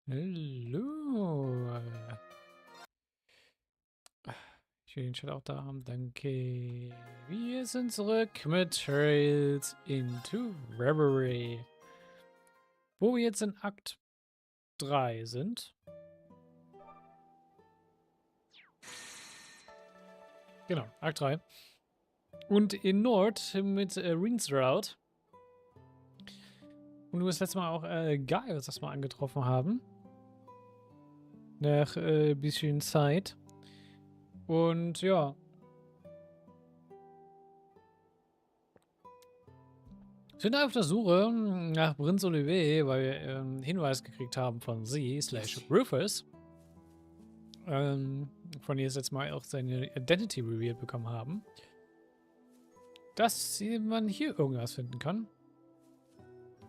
Hallo. Ich will den Chat auch da haben. Danke. Wir sind zurück mit Trails into Reverie. Wo wir jetzt in Akt 3 sind. Genau, Akt 3. Und in Nord mit Rinsroute. Und wir das letzte Mal auch Gaius das mal angetroffen haben. Nach bisschen Zeit. Und ja. Wir sind auf der Suche nach Prinz Olivier, weil wir Hinweis gekriegt haben von sie, / Rufus. Von ihr jetzt mal auch seine Identity revealed bekommen haben. Dass man hier irgendwas finden kann.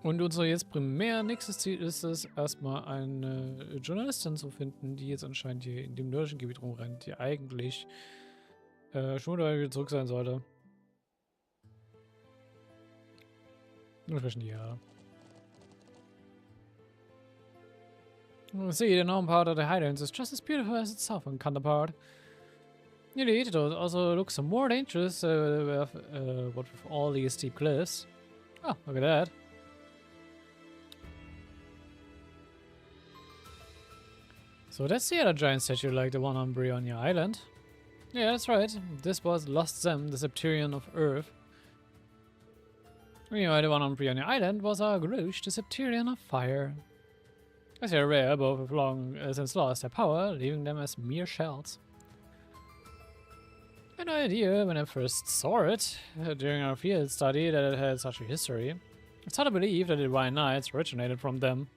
Und unser jetzt primär nächstes Ziel ist es, erstmal eine Journalistin zu finden, die jetzt anscheinend hier in dem nördlichen Gebiet rumrennt, die eigentlich schon wieder zurück sein sollte. Inzwischen ja. See, the northern part of the Highlands is just as beautiful as its southern counterpart. Indeed, it also looks more dangerous what with all these steep cliffs. Oh, look at that. So that's the other giant statue like the one on Erebonia Island. Yeah, that's right. This was Lost Zem, the Septarian of Earth. Anyway, the one on Erebonia Island was our Grush, the Septarian of Fire. As you're aware, both have long since lost their power, leaving them as mere shells. I had no idea when I first saw it during our field study that it had such a history. It's hard to believe that the Divine Knights originated from them.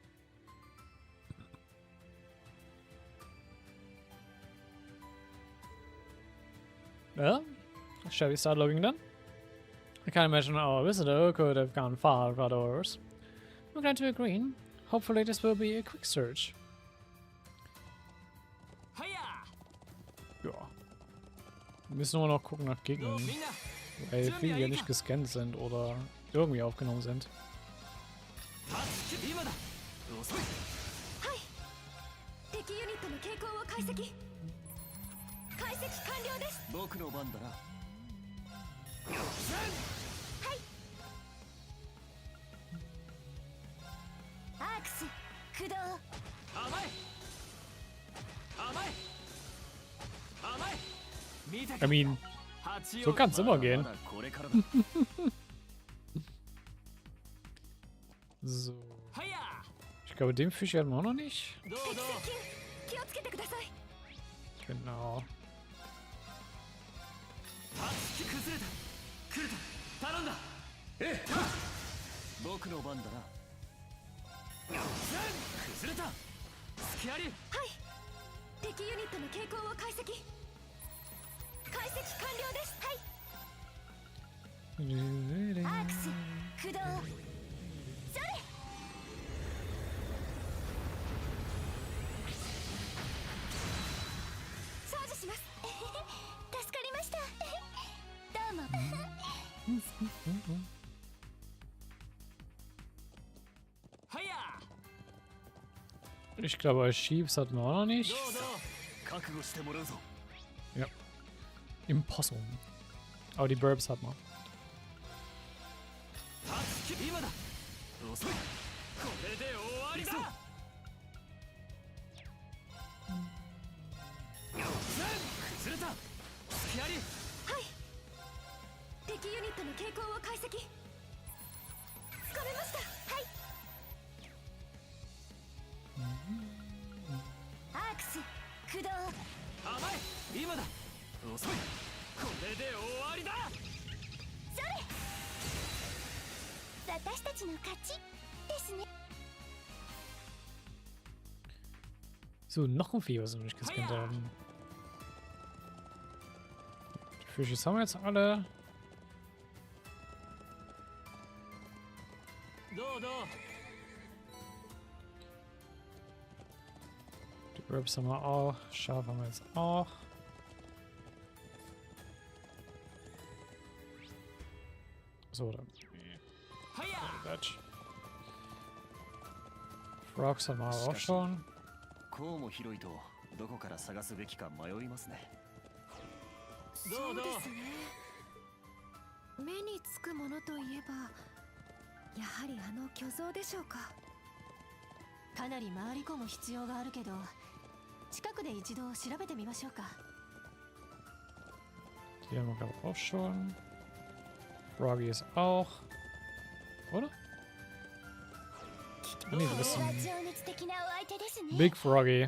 Well, shall we start looking then? I can't imagine our visitor could have gone far without ours. I'm glad to agree. Hopefully this will be a quick search. Ja. Wir müssen nur noch gucken nach Gegnern, weil viele hier nicht gescannt sind oder irgendwie aufgenommen sind. I mean, so kann es immer gehen. So. Ich glaube, den Fisch hatten wir auch noch nicht. Genau. Ich glaube, als Chiefs hatten wir auch noch nicht. Ja. Impossible. Aber die Burbs hat man. So, noch ein Vieh, was wir nicht gescannt haben. Die Fische haben wir jetzt alle. Die Burbs haben wir auch. Schaf haben wir jetzt auch. So, dann. Frogs haben wir auch schon. こうも広いとどこから探すべきか迷いますね。そうですね。目につくものといえばやはりあの巨像でしょうか。かなり回り込む必要があるけど、近くで一度調べてみましょうか。 Die haben wir, glaube ich, auch schon. Froggy ist auch. Oder? Ah, nee, das ist ein Big Froggy.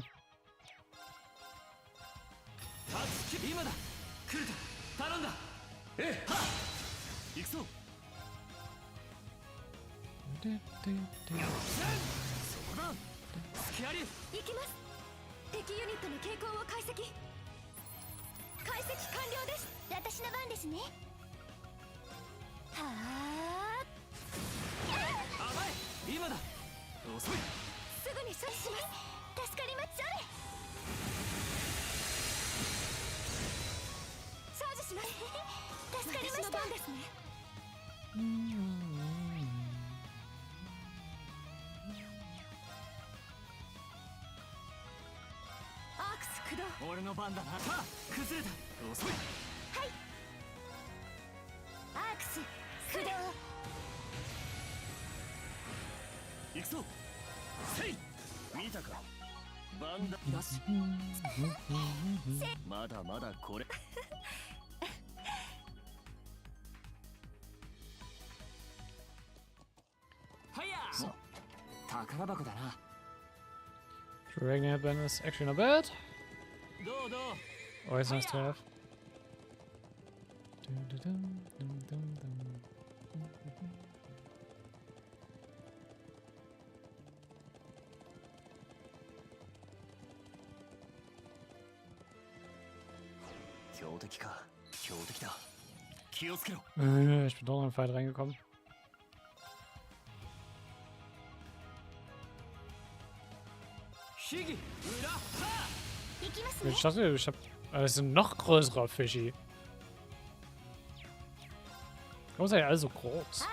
俺の番だな。崩れた。遅い。はい。アークス駆動。行くぞ。せい。見たか。番だ。よし。まだまだこれ。はいや。宝箱だな。Dragon Headband is actually not bad. Always nice to have. Ich bin doch in den Fight reingekommen. Ich dachte, das ist ein noch größerer Fischi. Warum seid ihr alle so groß?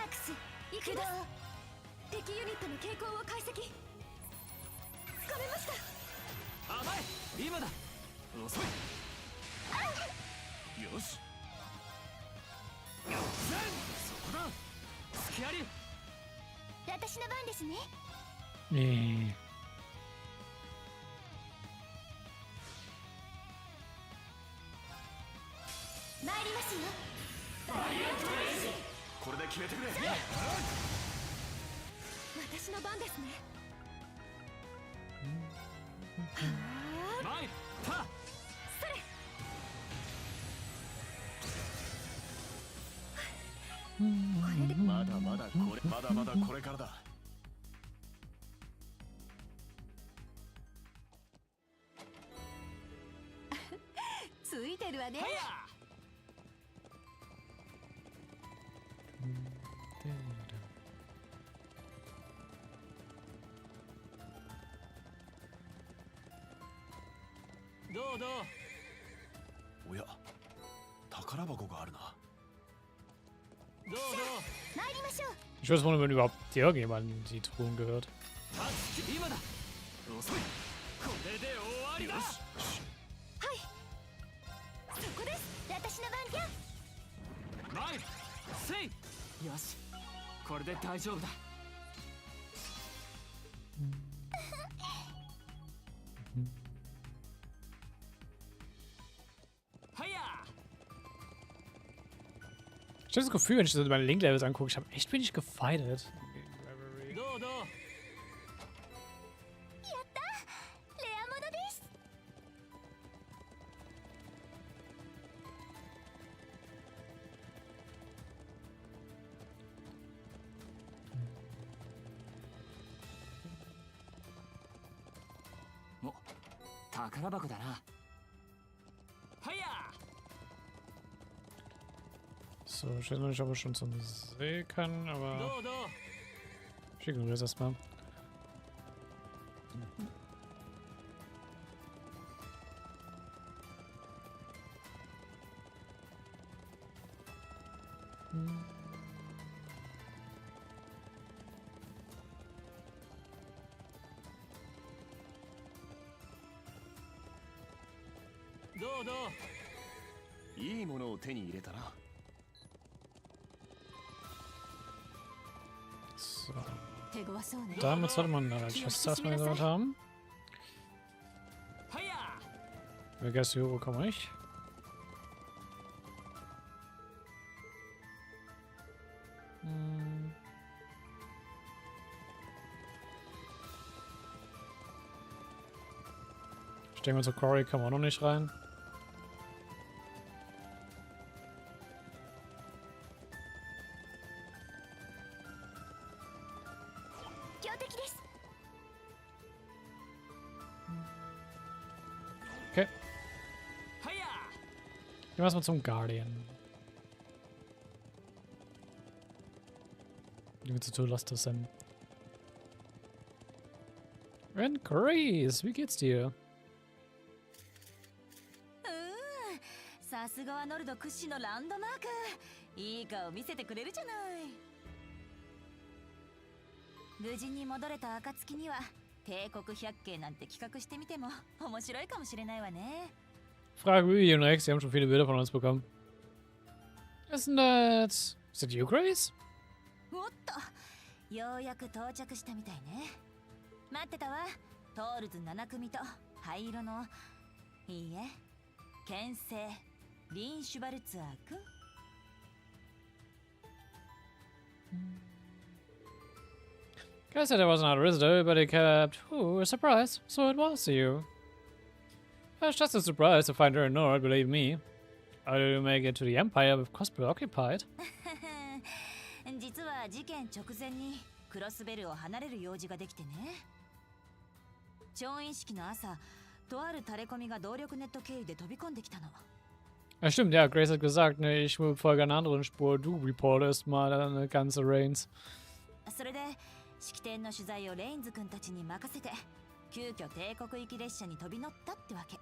Nee. Oh ja, 宝箱があるな。 Ich weiß nicht, wenn überhaupt irgendjemand die Truhen gehört. Ich habe das Gefühl, wenn ich so meine Link-Levels angucke, ich habe echt wenig gefightet. Reverie. Oh, 宝箱だな。 So, ich weiß noch nicht, ob ich schon zum See kann, aber ich ignoriere es erstmal. いいものを手に入れたな。 So. 手強そうね。 Damit sollte man Chest erstmal gehört haben. Vergesst Euro komme ich. Ich denke mal, zu Quarry kann man auch noch nicht rein. Okay. Gehen wir erstmal zum Guardian. Die wir zu tun lassen sind. And Grace, wie geht's dir? さすがはノルド屈指のランドマーク。いい顔見せてくれるじゃない。無事に戻れた暁には帝国百景なんて企画してみても面白いかもしれないわね。 Frage Vivi und Rex, sie haben schon viele Bilder von uns bekommen. Isn't that... Is that you, Grace? おっと、ようやく到着したみたいね。待ってたわ。トールズ7組と灰色の、いいえ、牽制リンシュバルツァー君。Guy said I was not a visitor, but he kept... Ooh, a surprise. So it was you. I was just a surprise to find her in Nord, believe me. How did you make it to the Empire with cosplay occupied? 実は事件直前にクロスベルを離れる用事ができてね。調印式の朝、とあるタレコミが動力ネット経由で飛び込んできたの。 Ja, stimmt, ja, Grace hat gesagt, ne, ich folge einer anderen Spur, du reportest mal eine ganze Reigns. それで式典の取材をレインズ君たちに任せて、急遽帝国行き列車に飛び乗ったってわけ。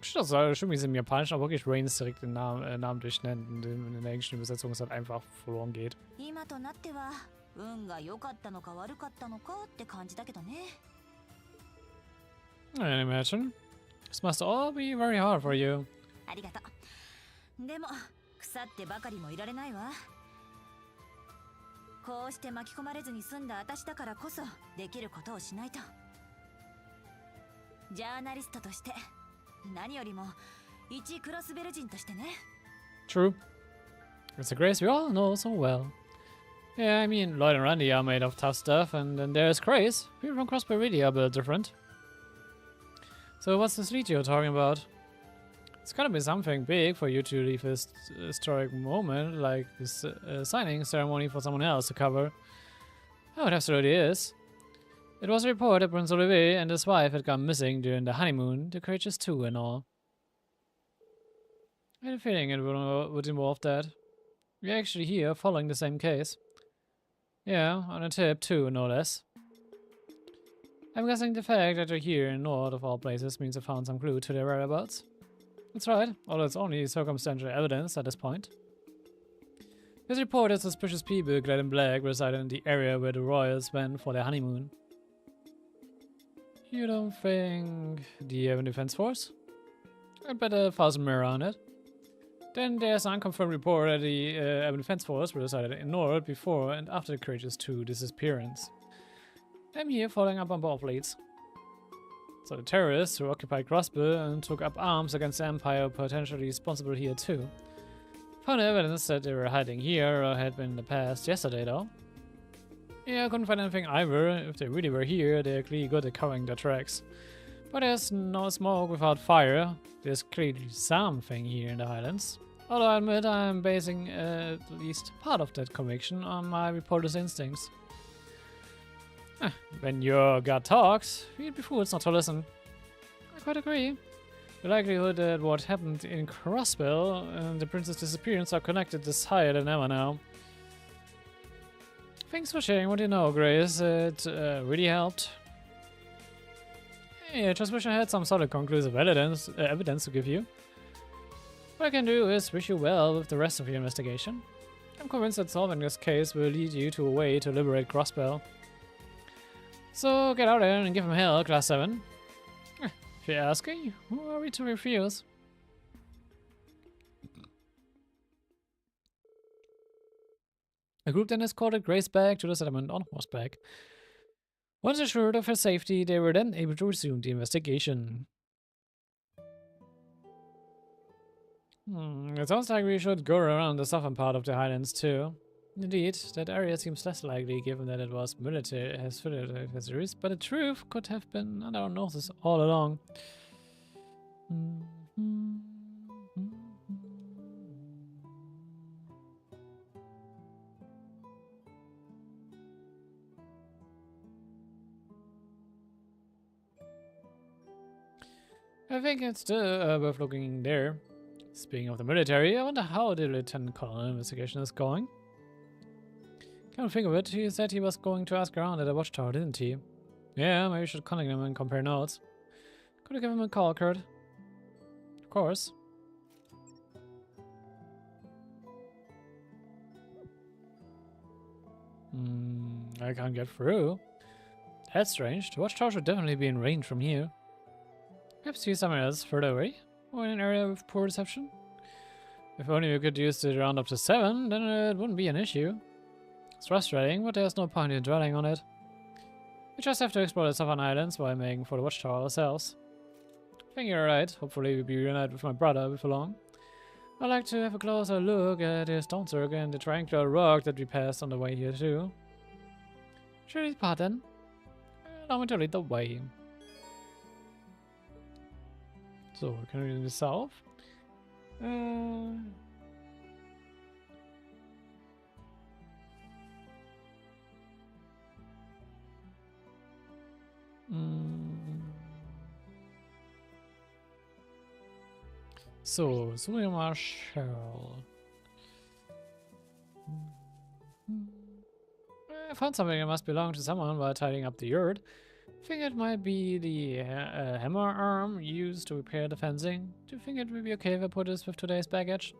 Stimmt, wie sie im Japanischen auch wirklich Reigns direkt den Namen durchnennen, in der englischen Übersetzung es halt einfach verloren geht. 今となっては運が良かったのか悪かったのかって感じだけどね。 I can imagine. This must all be very hard for you. ありがとう。でも腐ってばかりもいられないわ。こうして巻き込まれずに済んだ私だからこそできることをしないと。ジャーナリストとして、何よりも一クロスベル人としてね。 True. It's a Grace we all know so well. Yeah, I mean, Lloyd and Randy are made of tough stuff, and then there's Grace. People from Crossbar really are a bit different. So what's this lead you're talking about? It's gotta be something big for you to leave this historic moment, like this signing ceremony for someone else to cover. Oh, it absolutely is. It was a report that Prince Olivier and his wife had gone missing during the honeymoon, the Courageous 2 and all. I had a feeling it would involve that. We're actually here following the same case. Yeah, on a tip too, no less. I'm guessing the fact that you're here in Nord of all places means I found some clue to their whereabouts. That's right, although it's only circumstantial evidence at this point. This report that suspicious people clad in black resided in the area where the royals went for their honeymoon. You don't think the Urban Defense Force? I'd bet 1,000 mirror on it. Then there's an unconfirmed report that the Urban Defense Force resided in Nord before and after the Courageous 2 disappearance. I'm here following up on both leads. So the terrorists who occupied Grossbill and took up arms against the Empire are potentially responsible here too. Found evidence that they were hiding here or had been in the past yesterday though. Yeah, I couldn't find anything either. If they really were here, they're clearly good at covering their tracks. But there's no smoke without fire. There's clearly something here in the Highlands. Although I admit I'm basing at least part of that conviction on my reporter's instincts. When your gut talks, we'd be fools not to listen. I quite agree. The likelihood that what happened in Crossbell and the prince's disappearance are connected is higher than ever now. Thanks for sharing what you know, Grace. It really helped. Hey, I just wish I had some solid conclusive evidence to give you. What I can do is wish you well with the rest of your investigation. I'm convinced that solving this case will lead you to a way to liberate Crossbell. So get out there and give him hell, Class 7. If you're asking, who are we to refuse? The group then escorted Grace back to the settlement on horseback. Once assured of her safety, they were then able to resume the investigation. It sounds like we should go around the southern part of the highlands too. Indeed, that area seems less likely given that it was military adversaries, but the truth could have been under our noses all along. I think it's still worth looking there. Speaking of the military, I wonder how the Lieutenant Colonel investigation is going. Can't think of it, he said he was going to ask around at the watchtower, didn't he? Yeah, maybe we should contact him and compare notes. Could you give him a call, Kurt? Of course. I can't get through. That's strange. The watchtower should definitely be in range from here. Perhaps he's somewhere else further away, or in an area with poor reception. If only we could use the round up to 7, then it wouldn't be an issue. It's frustrating, but there's no point in dwelling on it. We just have to explore the southern islands while making for the watchtower ourselves. I think you're right. Hopefully we'll be reunited with my brother before long. I'd like to have a closer look at his stone circle and the triangular rock that we passed on the way here too. Should we depart then? Allow me to lead the way. So, we can read in the south. So, suchen wir mal Cheryl. I found something that must belong to someone while tidying up the yurt. I think it might be the hammer arm used to repair the fencing. Do you think it would be okay if I put this with today's baggage?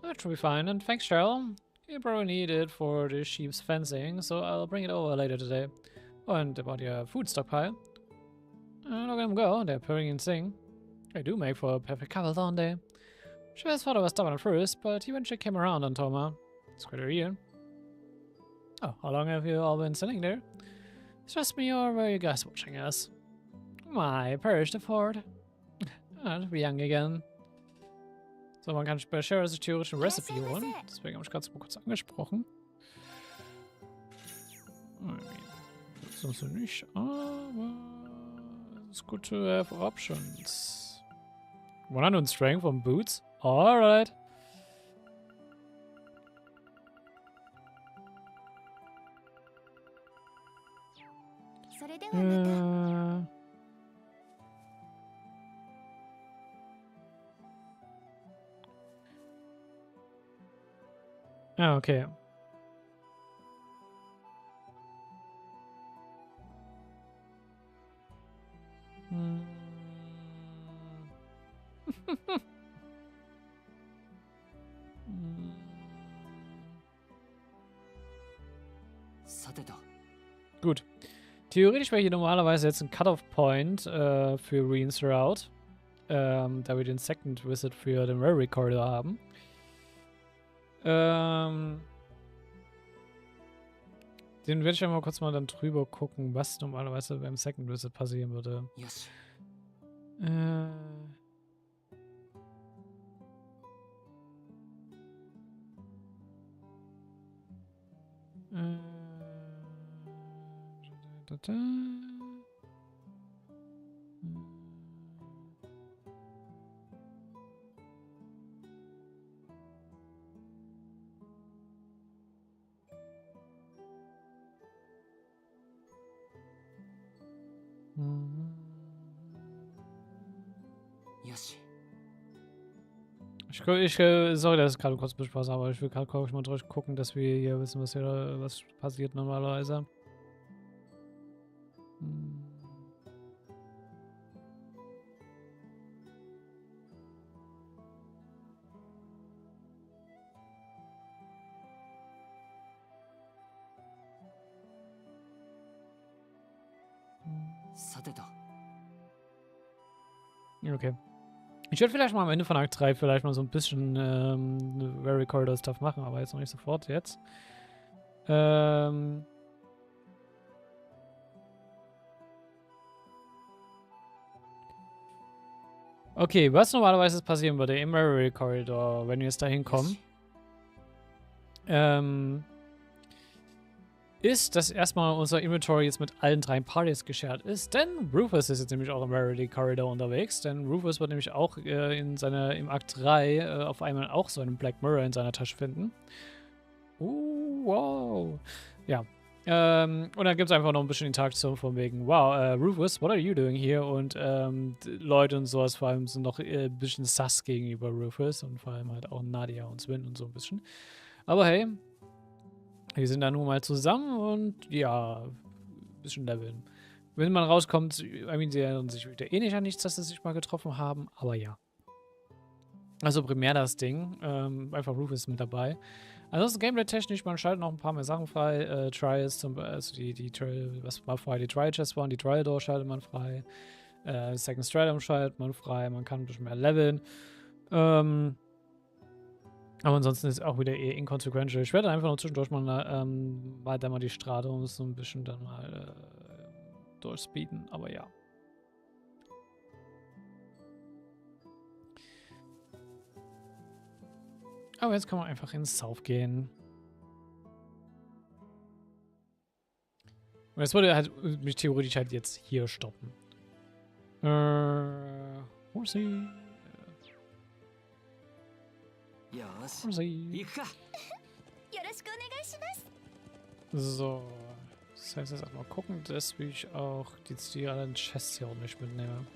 That should be fine, and thanks, Cheryl. You probably need it for the sheep's fencing, so I'll bring it over later today. Oh, and about your food stockpile. Look at them go, they're purring and sing. They do make for a perfect couple, don't they? Sure thought I was stubborn at first, but he eventually came around on Toma. It's quite a year. Oh, how long have you all been sitting there? It's just me, or were you guys watching us? My, perished afford. To be young again. So, man kann bei Share das theoretische Recipe holen. Deswegen habe ich gerade so kurz angesprochen. Das ist nicht, aber it's good to have options. 100 strength on boots? Alright. Ah, okay. Gut. Theoretisch wäre hier normalerweise jetzt ein Cut-Off-Point für Reen's Route, da wir den Second Visit für den Reverie Corridor haben. Den werde ich einmal kurz mal dann drüber gucken, was normalerweise beim Second Visit passieren würde. Yes. Sorry, dass es gerade kurz ein bisschen Spaß aber ich will gerade mal gucken, dass wir hier wissen, was passiert normalerweise. Okay. Ich würde vielleicht mal am Ende von Akt 3 vielleicht mal so ein bisschen Very Corridor Stuff machen, aber jetzt noch nicht sofort jetzt. Okay, was normalerweise passieren würde im Reverie Corridor, wenn wir jetzt da hinkommen, ist, dass erstmal unser Inventory jetzt mit allen 3 Parties geshared ist, denn Rufus ist jetzt nämlich auch im Reverie Corridor unterwegs, denn Rufus wird nämlich auch im Akt 3 auf einmal auch so einen Black Mirror in seiner Tasche finden. Wow. Ja. Und dann gibt es einfach noch ein bisschen Interaktion von wegen, wow, Rufus, what are you doing here? Und Leute und sowas vor allem sind noch ein bisschen sus gegenüber Rufus und vor allem halt auch Nadia und Sven und so ein bisschen. Aber hey, wir sind da nun mal zusammen und ja, ein bisschen leveln. Wenn man rauskommt, sie erinnern sich wieder eh nicht an nichts, dass sie sich mal getroffen haben, aber ja. Also primär das Ding, einfach Rufus ist mit dabei. Ansonsten Gameplay-technisch, man schaltet noch ein paar mehr Sachen frei. Trials, also was war frei? Die Trial-Chests waren, die Trial-Door schaltet man frei. Second Stratum schaltet man frei. Man kann ein bisschen mehr leveln. Aber ansonsten ist es auch wieder eher inconsequential. Ich werde einfach noch zwischendurch mal dann mal die Stratum so ein bisschen dann mal durchspeeden. Aber ja. Aber jetzt kann man einfach ins South gehen. Und jetzt würde halt mich theoretisch halt jetzt hier stoppen. Horsey. Horsey. So. Das heißt jetzt erstmal gucken, dass ich auch die anderen Chests hier auch nicht mitnehme.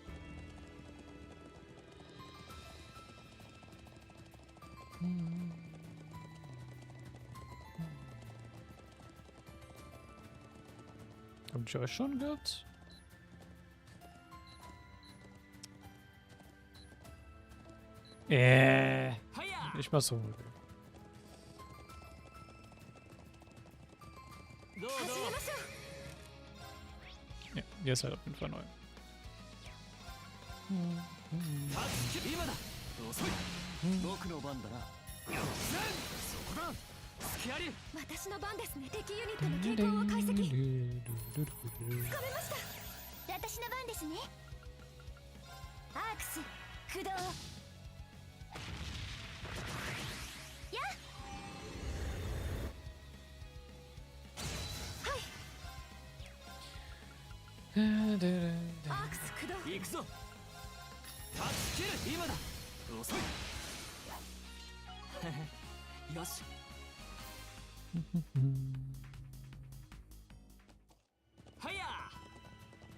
Hab ich euch schon gehört? Nicht mal so. Ja, der ist halt auf jeden Fall neu.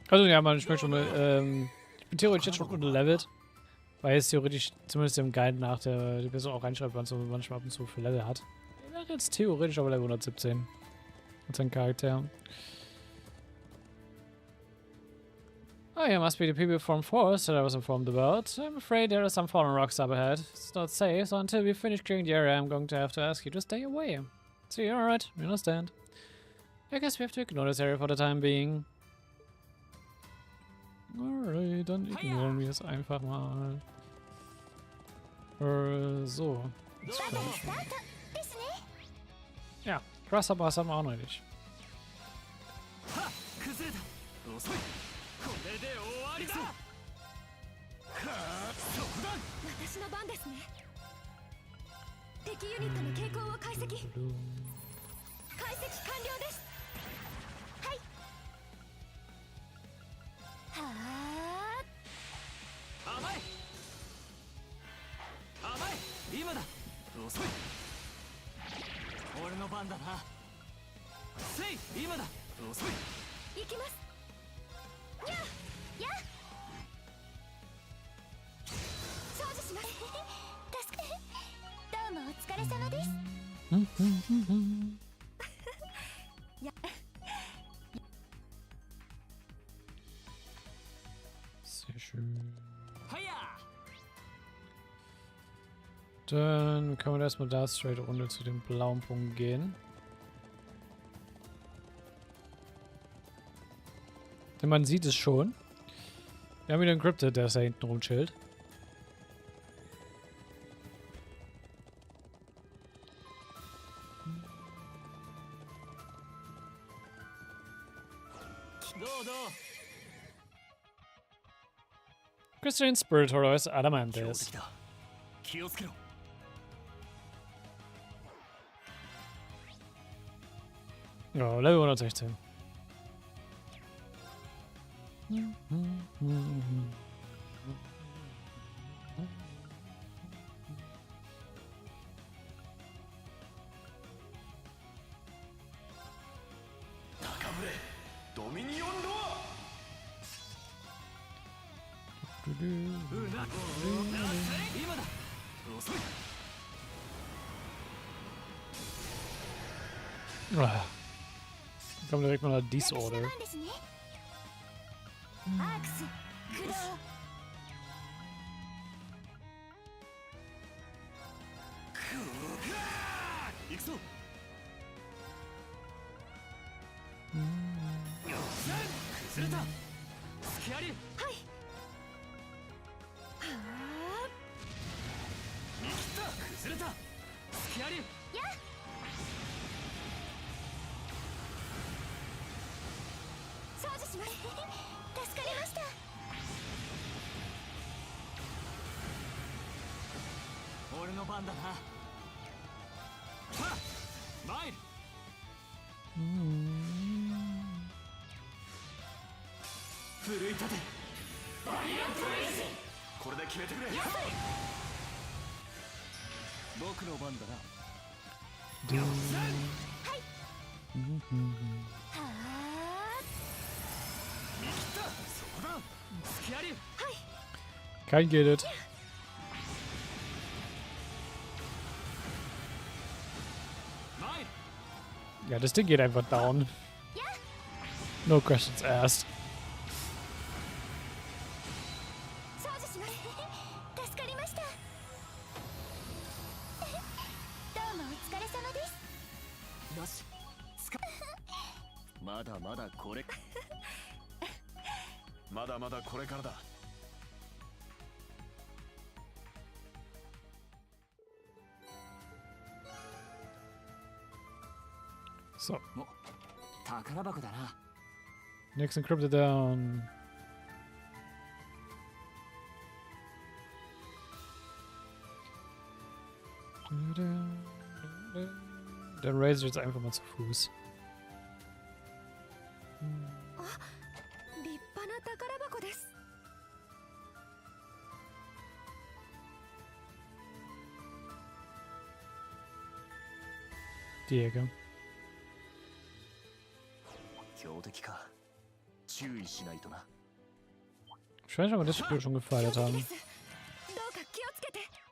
Also ja, man, ich möchte schon mal, ich bin theoretisch jetzt schon unterlevelt, weil es theoretisch, zumindest im Guide nach die Person auch reinschreibt, wann so manchmal ab und zu für Level hat. Er wäre jetzt theoretisch aber Level 117 mit seinem Charakter. Oh, here must be the people from Forest that I was informed about. I'm afraid there are some fallen rocks up ahead. It's not safe, so until we finish clearing the area, I'm going to have to ask you to stay away. See, alright, we understand. I guess we have to ignore this area for the time being. Alright, dann ignorieren wir es einfach mal. So. Ja, Crusher Bass haben wir auch noch nicht. Sehr schön. Dann können wir erstmal da straight runter zu dem blauen Punkt gehen. Denn man sieht es schon. Wir haben wieder einen Cryptid, der da hinten rumchillt. Crystalline Spirit Horrors Adamantes. 気をつけろ。 Ja, Level 116. Kommt direkt mal eine Disorder. Kein geht it. Ja, das Ding geht einfach down. No questions asked. So. Next encrypted down. Dann raise ich jetzt einfach mal zu Fuß. Die Ecke. Scheint aber, dass wir schon gefeiert haben.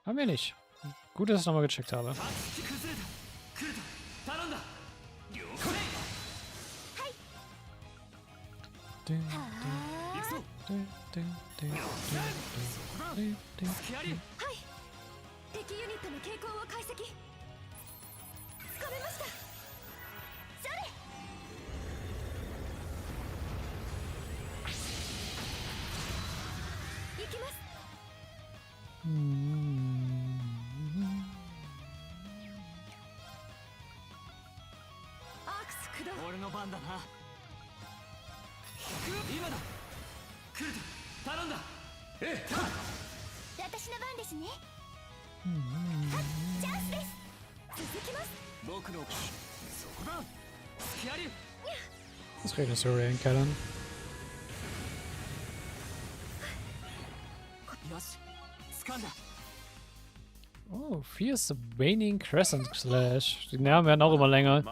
Haben wir nicht. Gut, dass ich es nochmal gecheckt habe. Das regnet so in Kellern. Oh, fierce waning crescent slash. Die Nerven werden auch immer länger.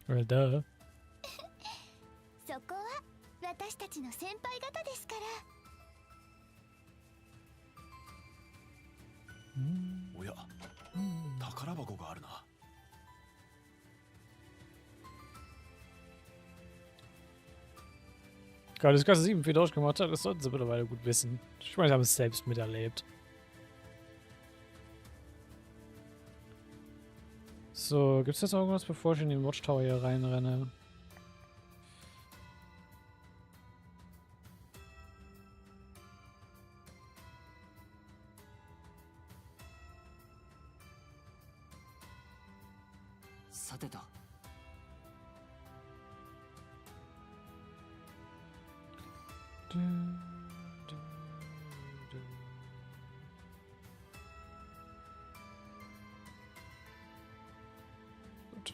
Well, duh. そこは私たちの先輩方ですから。おや、宝箱があるな。Gerade das ganze 7 viel durchgemacht hat, das sollten sie mittlerweile gut wissen. Ich meine, sie haben es selbst miterlebt. So, gibt es jetzt irgendwas, bevor ich in den Watchtower hier reinrenne? Gut.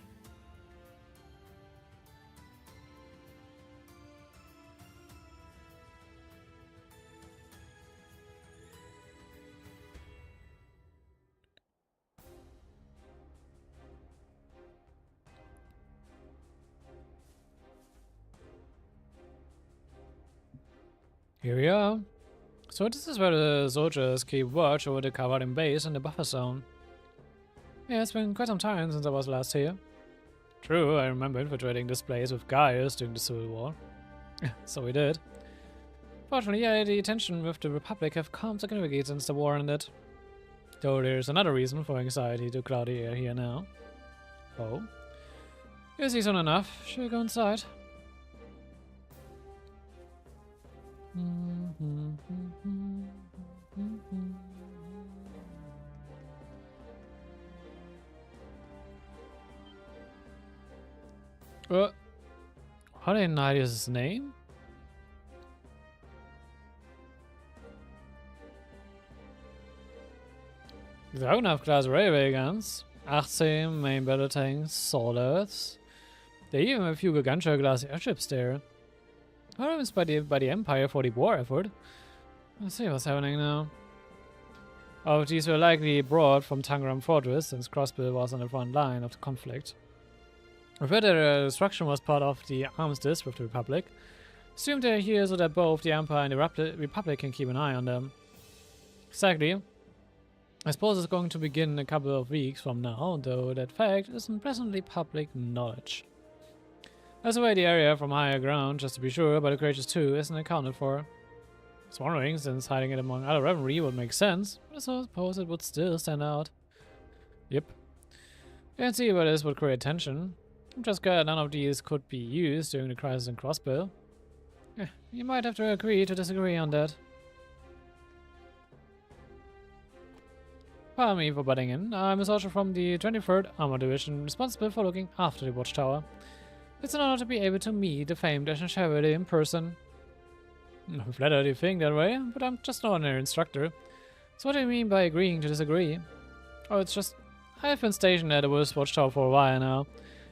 Here we are. So this is where the soldiers keep watch over the Calvard base and the buffer zone. Yeah, it's been quite some time since I was last here. True, I remember infiltrating this place with Gaius during the Civil War. So we did. Fortunately, yeah, the tension with the Republic have calmed significantly since the war ended. Though there's another reason for anxiety to cloud the air here now. Oh? You see soon enough. Should we go inside? How did I use his name? Dragonhaft-class railway guns, 18 main battle tanks, soldiers. They even have a few Gargantua-class airships there. Arms by the Empire for the war effort. Let's see what's happening now. All of these were likely brought from Tangram Fortress, since Crossbill was on the front line of the conflict. I heard that the destruction was part of the armistice with the Republic. Assume they're here so that both the Empire and the Republic can keep an eye on them. Exactly. I suppose it's going to begin in a couple of weeks from now, though that fact isn't presently public knowledge. As away the area from higher ground, just to be sure, by the creatures too, isn't accounted for. I was wondering, since hiding it among other Reverie would make sense, but I suppose it would still stand out. Yep. You can see why this would create tension. I'm just glad none of these could be used during the crisis in Crossbill. You might have to agree to disagree on that. Pardon me for butting in. I'm a soldier from the 23rd Armor Division, responsible for looking after the Watchtower. It's an honor to be able to meet the famed Reverie in person. I'm flattered you think that way, but I'm just an ordinary instructor. So what do you mean by agreeing to disagree? Oh, it's just... I've been stationed at the Watchtower for a while now,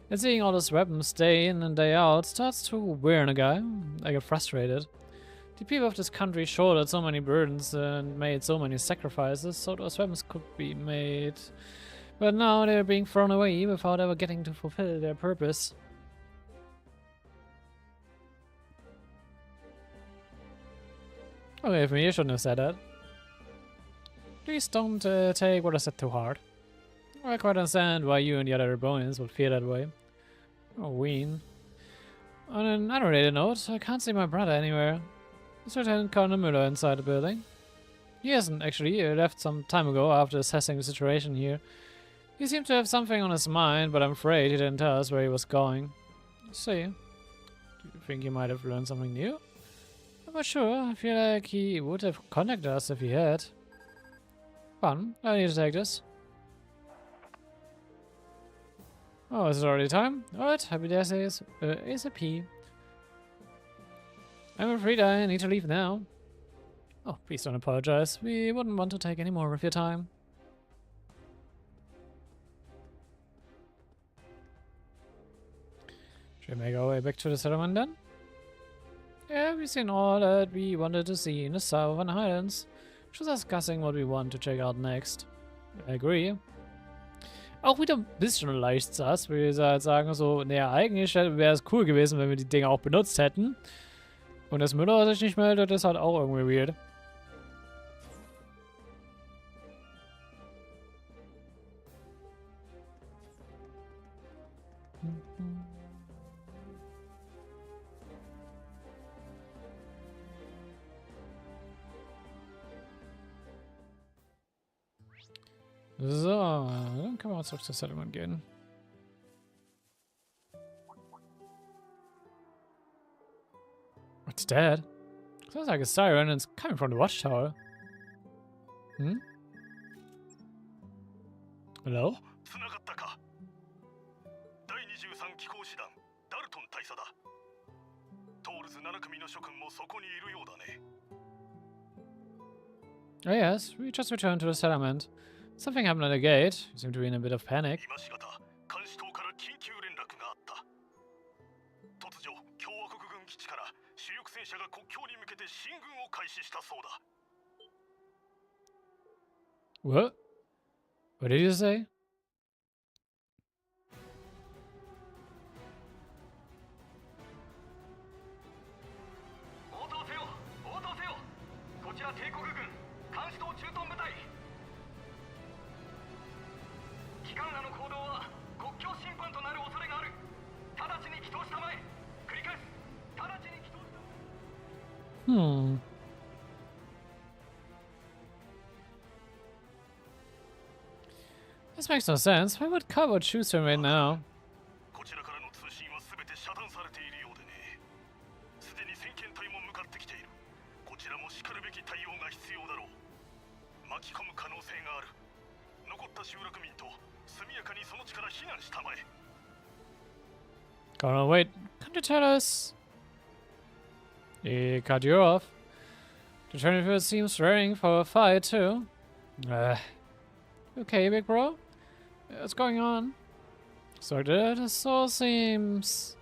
and seeing all those weapons day in and day out starts to wear on a guy. I get frustrated. The people of this country shouldered so many burdens and made so many sacrifices, so those weapons could be made. But now they're being thrown away without ever getting to fulfill their purpose. Okay, for me, you shouldn't have said that. Please don't take what I said too hard. I quite understand why you and the other Erebonians would feel that way. Oh, Ween. On an unrelated note, I can't see my brother anywhere. Is Lieutenant Colonel Müller inside the building? He hasn't, actually. He left some time ago after assessing the situation here. He seemed to have something on his mind, but I'm afraid he didn't tell us where he was going. See. Do you think he might have learned something new? I'm not sure. I feel like he would have contacted us if he had. Fun. I need to take this. Oh, is it already time? Alright, happy days ASAP. I'm afraid I need to leave now. Oh, please don't apologize. We wouldn't want to take any more of your time. Should we make our way back to the settlement then? Yeah, we've seen all that we wanted to see in the Southern Highlands. Just discussing what we want to check out next. I agree. Auch wieder ein bisschen leicht sass, würde ich halt sagen, so, naja, eigentlich wäre es cool gewesen, wenn wir die Dinge auch benutzt hätten. Und dass Müller sich nicht meldet, ist halt auch irgendwie weird. So, dann können wir zurück zur Settlement gehen. What's that? Sounds like a siren and it's coming from the watchtower. Hmm? Hello? つながったか。第23機甲師団ダルトン大佐だ。トールズ7組の諸君もそこにいるようだね。Oh yes, we just returned to the settlement. Something happened at the gate. You seem to be in a bit of panic. 今しがた監視塔から緊急連絡があった。突如共和国軍基地から主力戦車が国境に向けて進軍を開始したそうだ。 What? What did you say? 応答せよ、応答せよ。こちら帝国軍監視塔駐屯部隊。機関らの行動は国境侵犯となる恐れがある。直ちに帰投したまえ。繰り返す。直ちに帰投したまえ。This makes no sense. Why would Calvard choose him right now? こちらからの通信はすべて遮断されているようでね。すでに先遣隊も向かってきている。こちらもしかるべき対応が必要だろう。巻き込む可能性がある。残った集落民と速やかにその地から避難したまえ。Colonel, wait. Can't you tell us? He cut you off. The Trinity seems raring for a fight too. Okay, big bro? What's going on? So this all seems...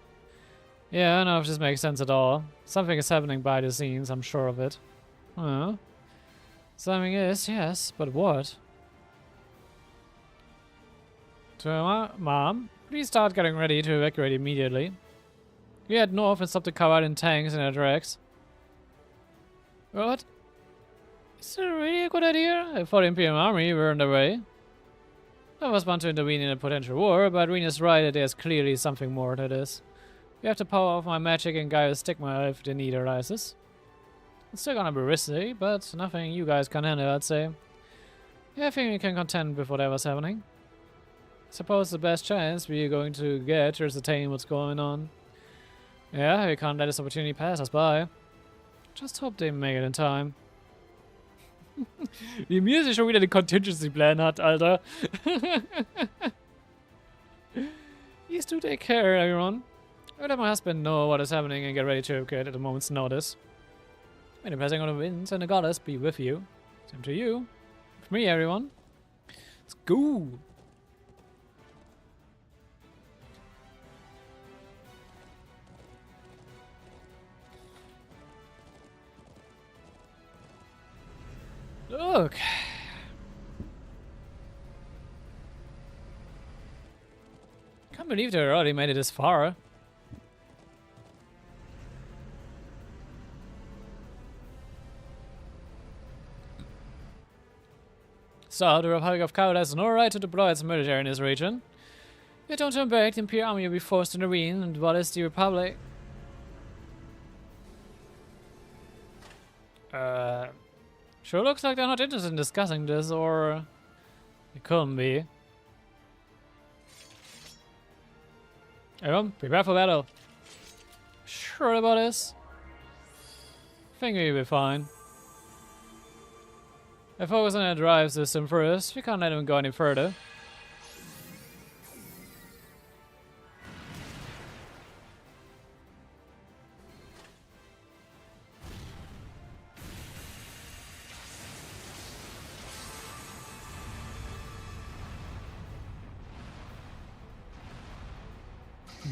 Yeah, I don't know if this makes sense at all. Something is happening behind the scenes, I'm sure of it. Huh? Something is, yes, but what? To Mom, please start getting ready to evacuate immediately. We head north and stop the Calvard in tanks in their tracks. What? Is that really a good idea? I thought the Imperial Army were on their way. I was bound to intervene in a potential war, but Reen is right that there's clearly something more to this. We have to power off my magic and Gaia's stigma if the need arises. It's still gonna be risky, but nothing you guys can handle, I'd say. Yeah, I think we can contend with whatever's happening. I suppose the best chance we're going to get to ascertain what's going on. Yeah, we can't let this opportunity pass us by. Just hope they make it in time. Wie mir sich schon wieder den Contingency-Plan hat, Alter. Please do take care, everyone. I let my husband know what is happening and get ready to evacuate at a moment's notice. May the blessing of the winds and the goddess be with you. Same to you. With me, everyone. Let's go. Look. Can't believe they already made it this far. So, the Republic of Calvard has no right to deploy its military in this region. If you don't turn back, the Imperial Army will be forced to intervene, and what is the Republic? Sure looks like they're not interested in discussing this, or... It couldn't be. Everyone, prepare for battle. Sure about this? Think we'll be fine. I focus on the drive system first. We can't let him go any further.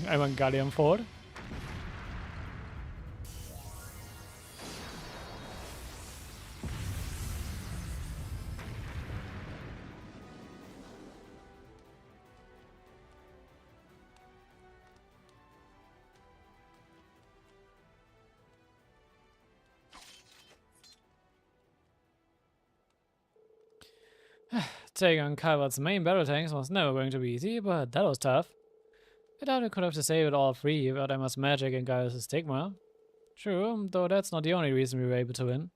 I went Guardian forward. Taking on Calvard's main battle tanks was never going to be easy, but that was tough. I doubt I could have disabled all three without Emma's magic and Gaia's stigma. True, though that's not the only reason we were able to win.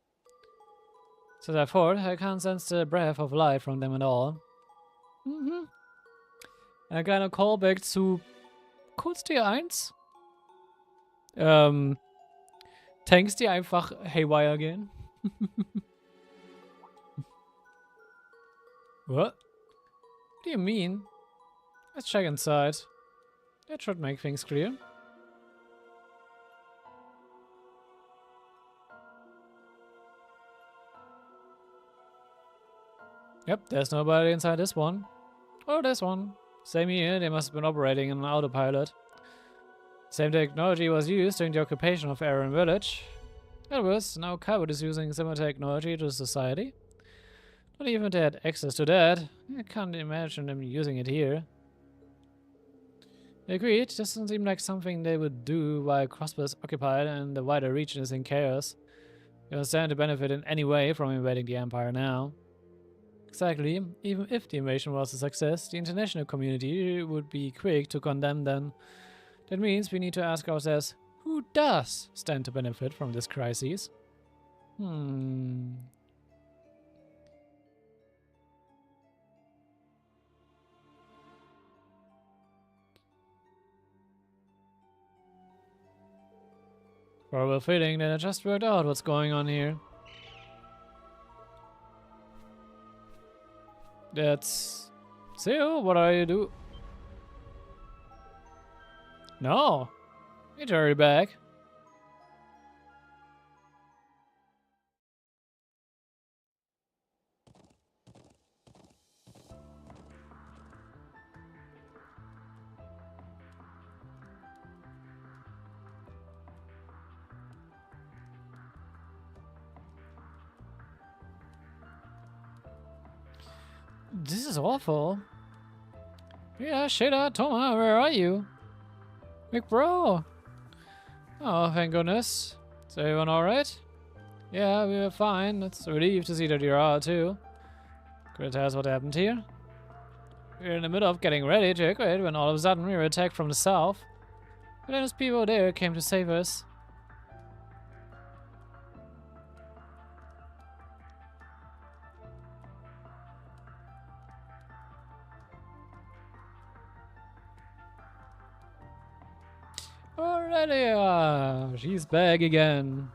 Since I thought, I can't sense the breath of life from them at all. Mhm. Ein kleiner Callback zu kurz T1. Tanks, die einfach haywire gehen. What? What do you mean? Let's check inside. That should make things clear. Yep, there's nobody inside this one. Oh, there's one. Same here, they must have been operating in an autopilot. Same technology was used during the occupation of Aaron Village. It was, now Calvard is using similar technology to society. Not even if they had access to that. I can't imagine them using it here. Agreed, doesn't seem like something they would do while Crossbar is occupied and the wider region is in chaos. You don't stand to benefit in any way from invading the Empire now. Exactly, even if the invasion was a success, the international community would be quick to condemn them. That means we need to ask ourselves, who does stand to benefit from this crisis? Horrible feeling that I just worked out what's going on here. That's... Seal, what are you doing? No! Need to hurry back. This is awful. Yeah, Shada, Toma, where are you? Big bro! Oh, thank goodness. Is everyone alright? Yeah, we were fine. It's a relief to see that you're out too. Could you tell us what happened here? We were in the middle of getting ready to evacuate when all of a sudden we were attacked from the south. But then those people there came to save us. Aurelia! She's back again.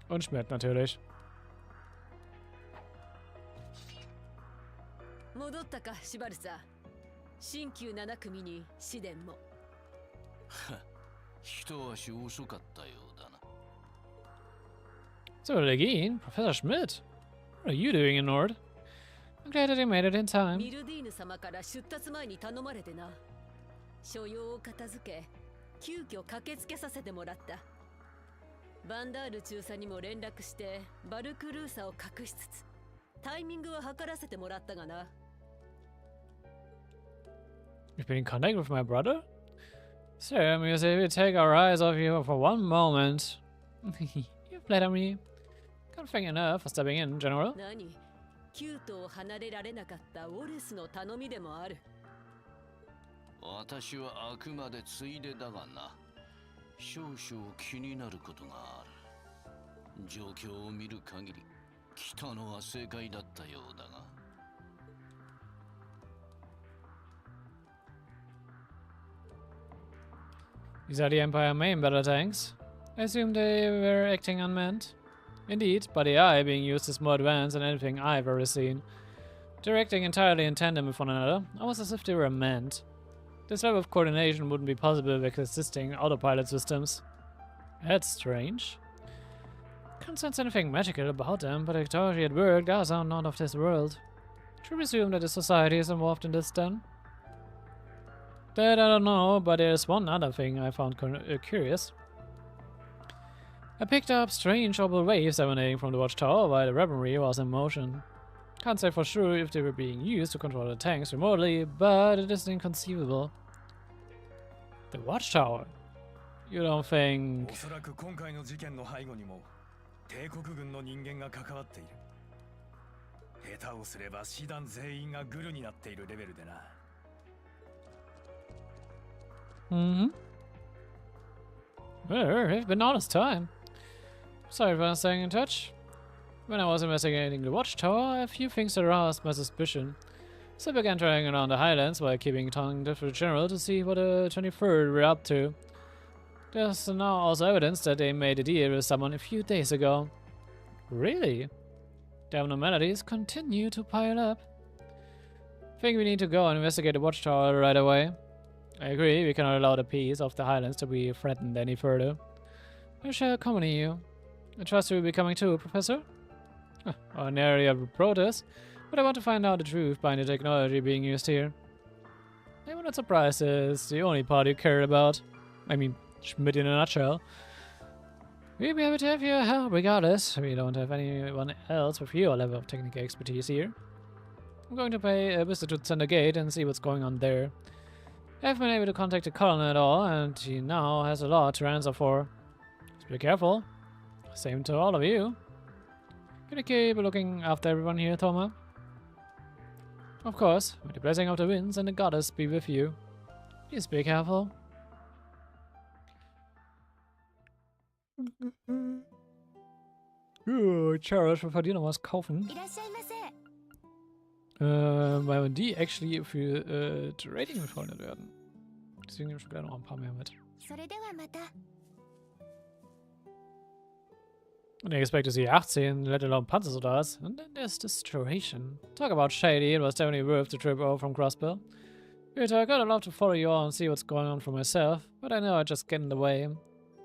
Und Schmidt natürlich. 戻ったか、シバルサ。新旧7組に試練も。一足遅かったようだな。So, Legin, Professor Schmidt. What are you doing in Nord? I'm glad that you made it in time. ミルディーヌ様から出立前に頼まれてな。所用を片付け、急遽駆けつけさせてもらった。バンダール中佐にも連絡してバルクルーサを隠しつつタイミングは計らせてもらったがな。You've been in contact with my brother? Sam, you say we take our eyes off you for one moment. You flatter me. Can't thank enough for stepping in, General. 何？キュートを離れられなかったオレスの頼みでもある。私はあくまでついでだがな。少々気になることがある。状況を見る限り、来たのは正解だったようだが。These are the Empire main battle tanks. I assume they were acting unmanned. Indeed, but the AI being used is more advanced than anything I've ever seen. They're acting entirely in tandem with one another, almost as if they were manned. This level of coordination wouldn't be possible with existing autopilot systems. That's strange. Can't sense anything magical about them, but the technology at work does sound not of this world. Should we assume that the society is involved in this then? That I don't know, but there's one other thing I found curious. I picked up strange orbital waves emanating from the watchtower while the Reverie was in motion. Can't say for sure if they were being used to control the tanks remotely, but it is inconceivable. The watchtower? You don't think... おそらく今回の事件の背後にも帝国軍の人間が関わっている。下手をすれば師団全員がグルになっているレベルでな。Mm-hmm. Well, it's been all this time. Sorry for not staying in touch. When I was investigating the watchtower, a few things aroused my suspicion. So I began trying around the highlands while keeping tongue deaf to the general to see what the 23rd were up to. There's now also evidence that they made a deal with someone a few days ago. Really? The abnormalities continue to pile up. I think we need to go and investigate the watchtower right away. I agree, we cannot allow the peace of the highlands to be threatened any further. I shall accompany you. I trust you will be coming too, Professor? An area of protest, but I want to find out the truth behind the technology being used here. I'm not surprised it's the only part you care about. I mean, Schmidt in a nutshell. We'll be happy to have your help regardless. We don't have anyone else with your level of technical expertise here. I'm going to pay a visit to Center Gate and see what's going on there. I haven't been able to contact the colonel at all, and he now has a lot to answer for. Just be careful. Same to all of you. Can you keep looking after everyone here, Thoma? Of course. May the blessing of the winds and the goddess be with you. Please be careful. Charles, wir verdienen noch was kaufen. Weil die actually für Trading befreundet werden. Deswegen nehme ich gleich noch ein paar mehr mit. Und ich expect to see 18, let alone Panzers oder was. And then there's the situation. Talk about shady, it was definitely worth the trip over from Crossbell. Peter, I'd love to follow you all and see what's going on for myself, but I know I just get in the way.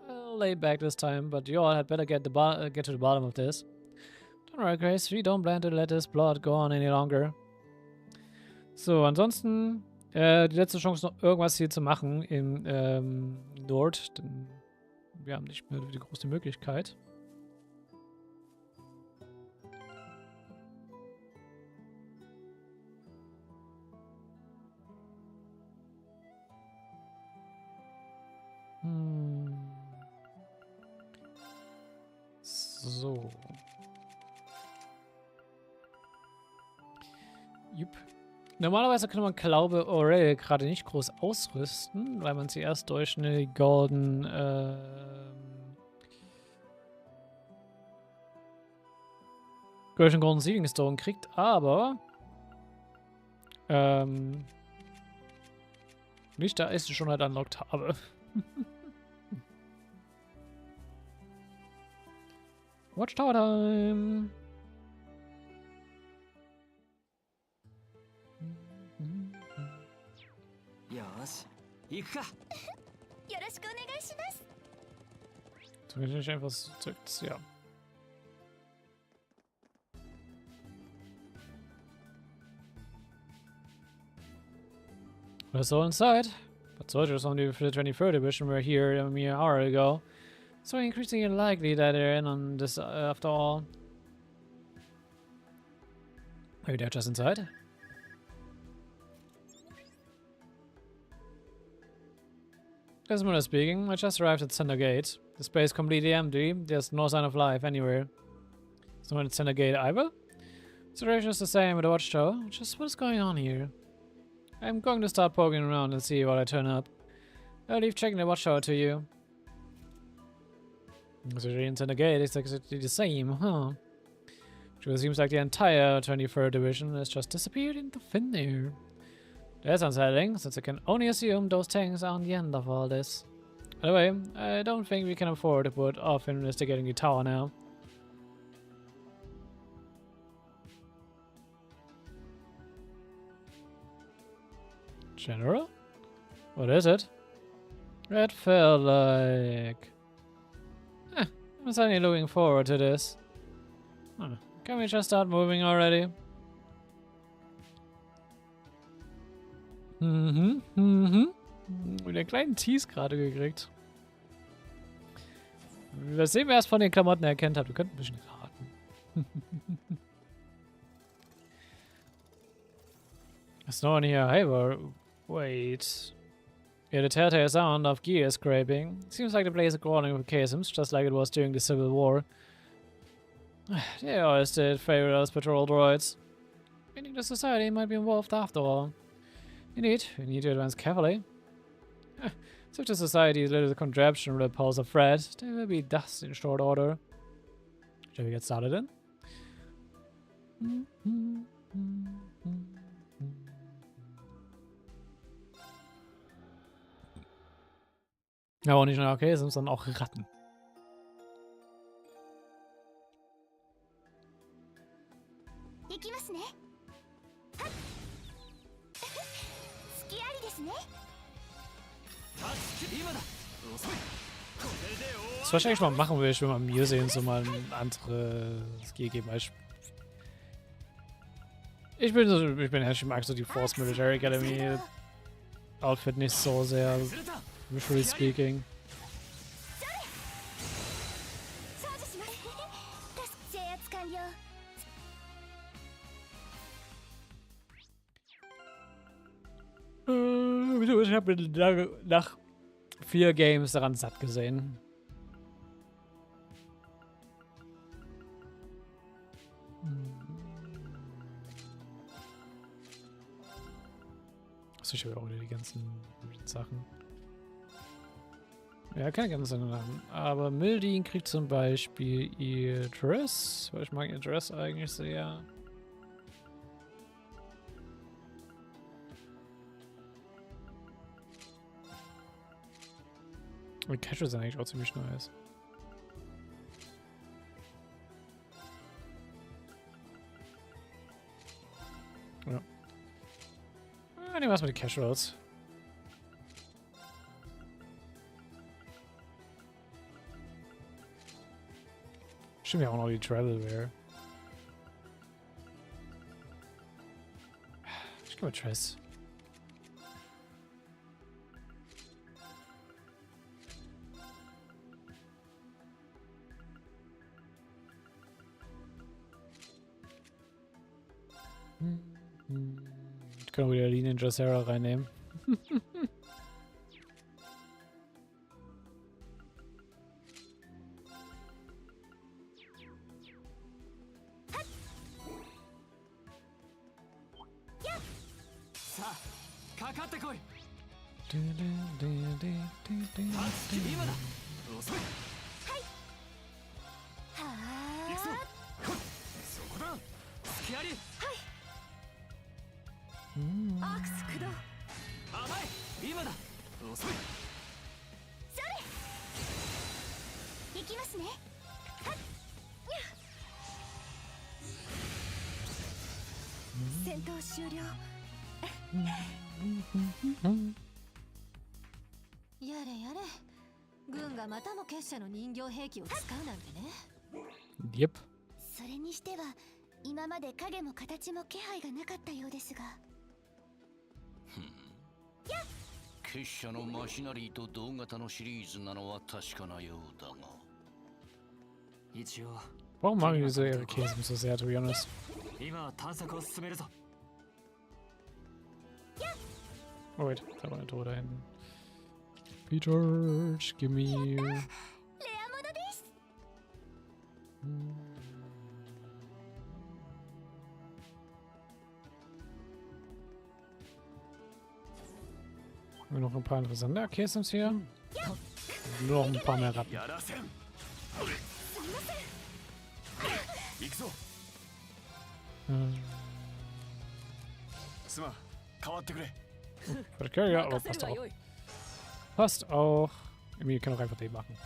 I'll lay back this time, but you all had better get to the bottom of this. Don't worry, Grace, we don't plan to let this plot go on any longer. So, ansonsten, die letzte Chance noch irgendwas hier zu machen in Nord, denn wir haben nicht mehr die große Möglichkeit. So. Jupp. Normalerweise kann man Glaube Aurel gerade nicht groß ausrüsten, weil man sie erst durch eine Golden Sealing Stone kriegt, aber nicht da ist sie schon halt unlocked habe. Watchtower Time! So kann ich einfach ja. We're so inside, but soldiers only for the 23rd division were here a mere hour ago. So increasingly likely that they're in on this after all. Maybe they're just inside? Desmond speaking. I just arrived at Center Gate. The space completely empty. There's no sign of life anywhere. Is no one at Center Gate either? The situation is the same with the watchtower. Just what is going on here? I'm going to start poking around and see what I turn up. I'll leave checking the watchtower to you. So in Center Gate is exactly the same, huh? Sure seems like the entire 23rd division has just disappeared into thin air. That's unsettling, since I can only assume those tanks aren't the end of all this. By the way, I don't think we can afford to put off investigating the tower now. General? What is it? It felt like... I'm suddenly looking forward to this. Can we just start moving already? Mit einen kleinen Tease gerade gekriegt. Das sehen wir erst von den Klamotten erkennt habt. Wir könnten ein bisschen raten. There's no one here either. Wait. Yeah, the telltale sound of gear scraping. Seems like the place is crawling with chasms, just like it was during the Civil War. They always did favor those patrol droids. Meaning the society might be involved after all. Indeed, we need to advance carefully. So if the society's little contraption will pose a threat, there will be dust in short order. Shall we get started then? Ja, aber nicht nur okay, sondern auch Ratten. Das was ich eigentlich mal machen will, ich will mal mir sehen, so mal ein anderes GG mal. Ich mag so die Force Military Academy Outfit nicht so sehr, visually speaking. Ich habe nach 4 Games daran satt gesehen. Sicher auch wieder die ganzen Sachen. Ja, keine ganzen Sachen. Aber Mildin kriegt zum Beispiel ihr Dress, weil ich mag ihr Dress eigentlich sehr. Und Casual sind eigentlich auch ziemlich nice. Ja. Nehmen wir erstmal die Casuals. Stimmt ja auch noch die Travelwear. Ich glaube Dress. Ich kann auch wieder die Ninja Sarah reinnehmen. Yep. それにしては今まで影も形も気配がなかったようですが。結社のマシナリーと同型のシリーズなのは確かなようだが。一応。Warum mag ich diese Irokesen so sehr, to be honest? Oh wait, da war eine Tote da hinten. Peter, give me. Haben wir noch ein paar interessante Arcaisms hier? Nur noch ein paar mehr Ratten. Okay, ja, aber passt auch. Passt auch. Irgendwie kann auch einfach den machen.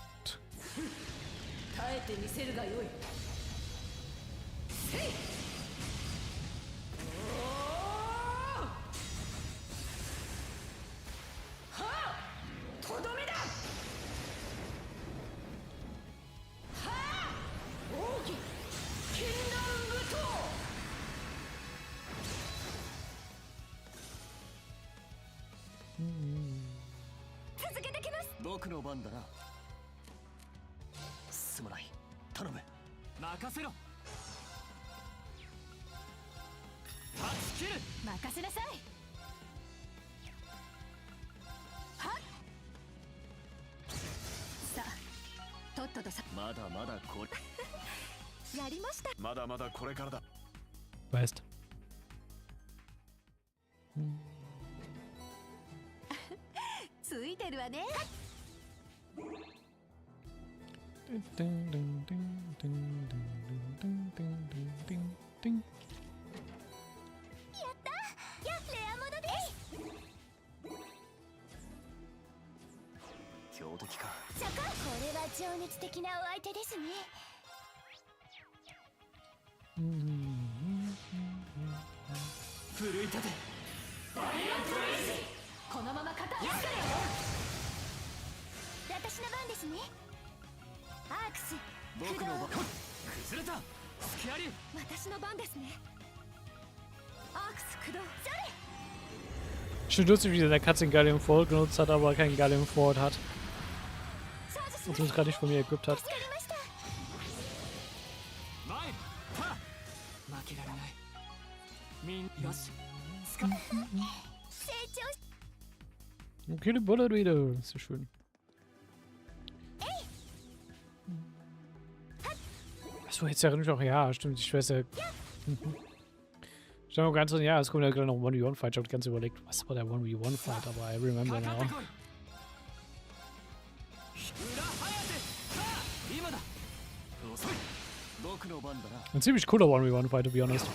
Weißt. Ding. レアものです。強敵か。これは情熱的なお相手ですね。奮い立て。このまま勝たない。私の番ですね。アークス僕の番。崩れた。隙あり。私の番ですね。アークス駆動。それ。 Schon lustig, wie der Katze ein Gallium Ford genutzt hat, aber kein Gallium Ford hat. Und uns gerade nicht von mir equipped hat. 前。負けられない。みんよし。成長し Okay, die Bulle wieder. Ist ja schön. Achso, jetzt erinnere ich auch, ja, stimmt, die Schwester. Ich habe ganz drin, ja, es kommt ja gerade noch 1v1-Fight. Ich habe ganz überlegt, was war der 1v1-Fight, aber I remember now. Ein ziemlich cooler 1v1-Fight, to be honest.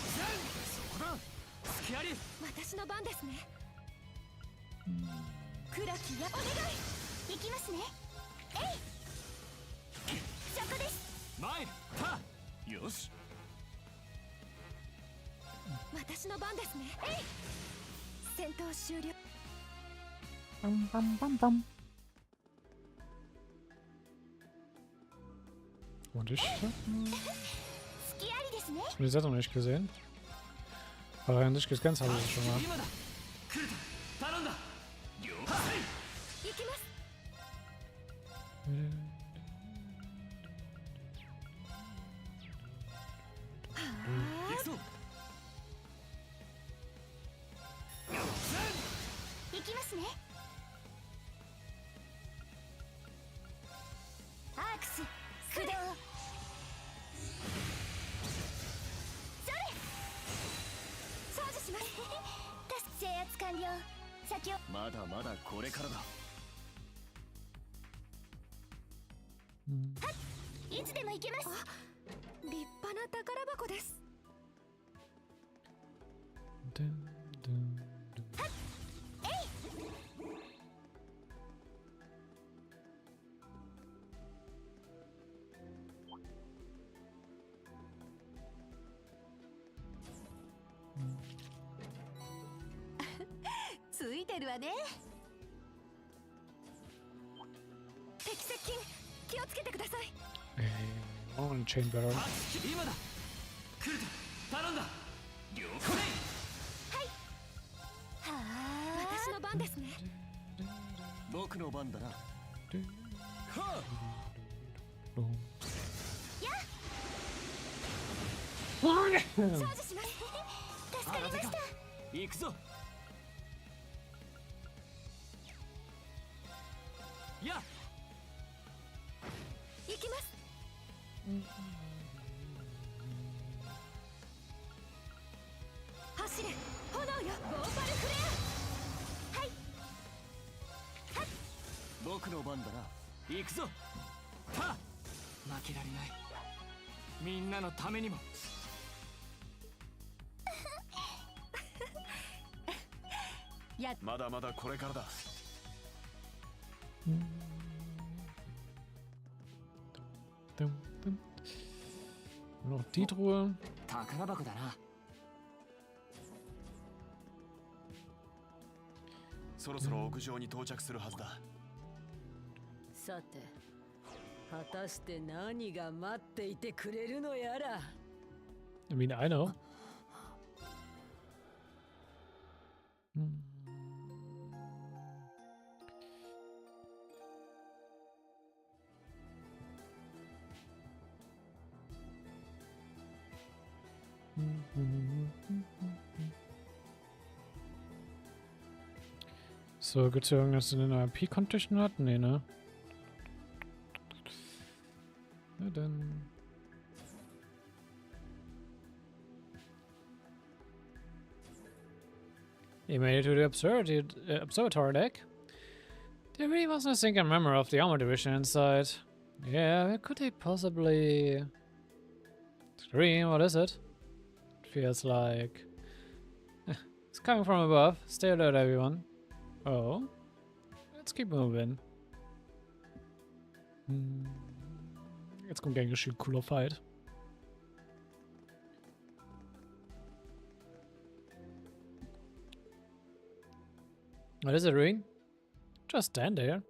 私の番ですね。クラキやお願い。行きますね。そこです。前。よし。私の番ですね。戦闘終了。 Bam, bam, bam, bam. Und ich? 隙ありですね。Die Seite noch nicht gesehen. Aber wenn nicht gescannt habe ich es schon mal. 今だ。来ると。頼んだ。了解。行きます。行くぞ。行きますね。アークス駆動。それ。操作します。制圧完了。先を。まだまだこれからだ。いつでも行けます。立派な宝箱です。ついてるわね。敵接近気をつけてください。Oh, ein Chain Barrel. 今だ。来ると。頼んだ。了解。はあ。私の番ですね。僕の番だな。はあ。や。操作します。助かりました。行くぞ。や。行きます。走れ炎よ。ボーパルフレア。はい。僕の番だな。行くぞ。は。負けられない。みんなのためにも。や。まだまだこれからだ。Noch die Truhe. 宝箱だな。そろそろ屋上に到着するはずだ。さて、果たして何が待っていてくれるのやら。I mean, I know. So, gibt's hier irgendwas in der IP-Condition hat? Nee, ne? Na dann. You made it to the observatory deck. There really wasn't a single member of the armor division inside. Yeah, where could they possibly... Dream, what is it? feels like. It's coming from above. Stay alert, everyone. Oh. Let's keep moving. Jetzt kommt gleich ein cooler Fight. What is it doing? Just stand there.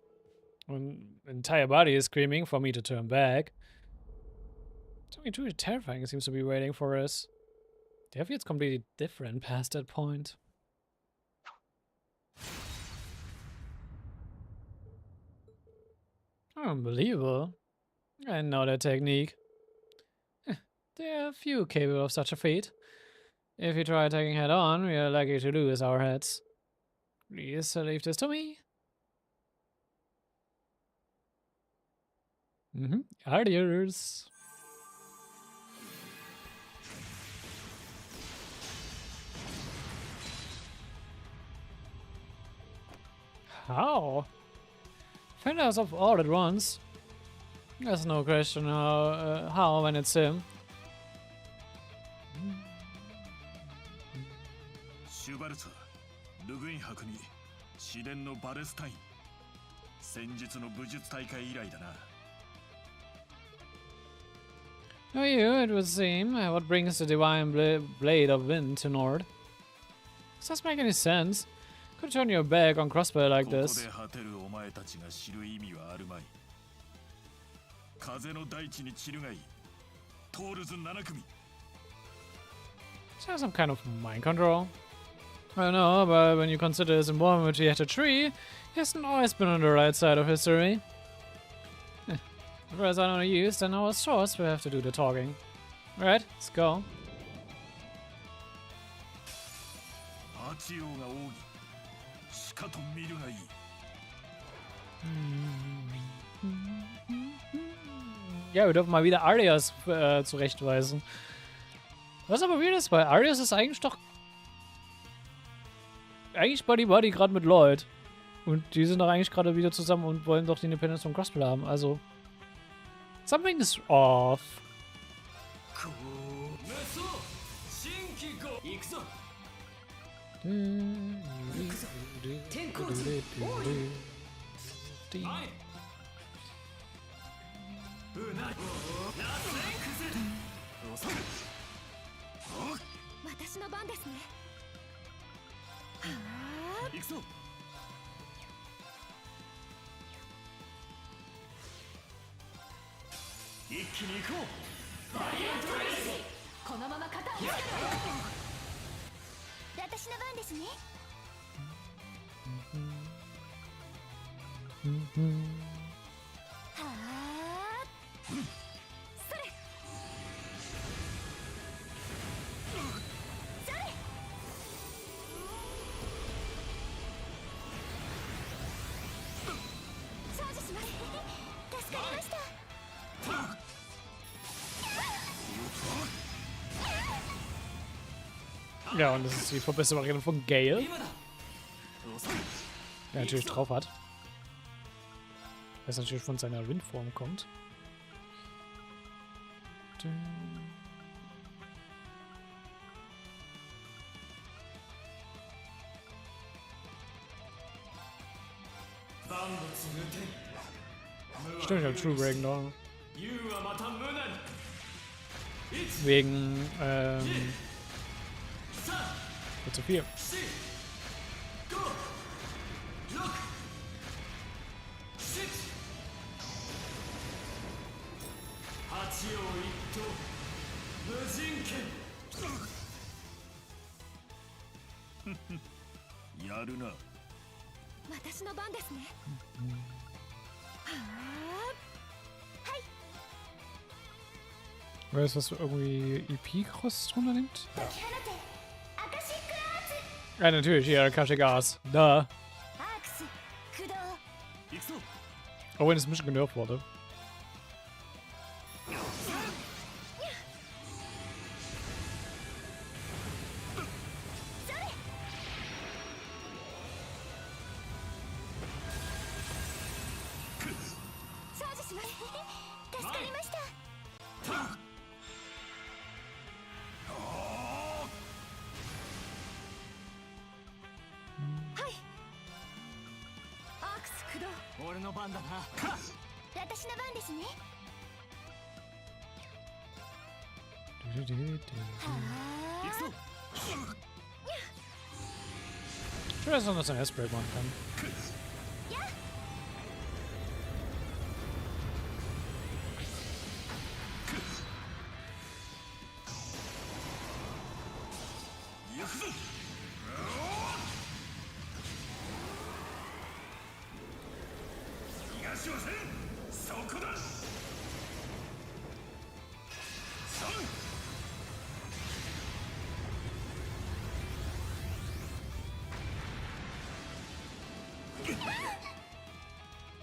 When the entire body is screaming for me to turn back. Something truly terrifying seems to be waiting for us. The feels completely different past that point. Unbelievable. I know that technique. There are few capable of such a feat. If we try attacking head on, we are likely to lose our heads. Please leave this to me. Adios. How? Find us off all at once. There's no question how when it's him. シュバルツァー、ルグイン博に市電のバレスタイン。先日の武術大会以来だな。Oh, you, it would seem. What brings the divine blade of wind to Nord? Does this make any sense? Could turn your back on crossbow like this. ここで果てるお前たちが知る意味はあるまい。風の大地に散るがいい。トールズ7組。Is there some kind of mind control? I don't know, but when you consider his involvement with yet a tree, he hasn't always been on the right side of history. If there's no use, then our source will have to do the talking. Right, let's go. アーチ王が奥義。しかと見るがいい。Ja, wir dürfen mal wieder Arias zurechtweisen. Was aber weird ist, weil Arias ist eigentlich doch... Eigentlich Buddy gerade mit Lloyd. Und die sind doch eigentlich gerade wieder zusammen und wollen doch die Independence von Crossplay haben, also... Something is off. Ja, und das ist die Verbesserung von Gale. Der natürlich drauf hat. Was natürlich von seiner Windform kommt. Stimmt, ich hab True Break noch. Wegen, zu viel. Weißt du, was irgendwie EP-Cross drunter nimmt? Ja, natürlich, hier, Akashic Gas. Da. Auch wenn es ein bisschen genervt wurde. 俺の番だな。私の番ですね。行くぞ。 Sure, as long as an Esper one can.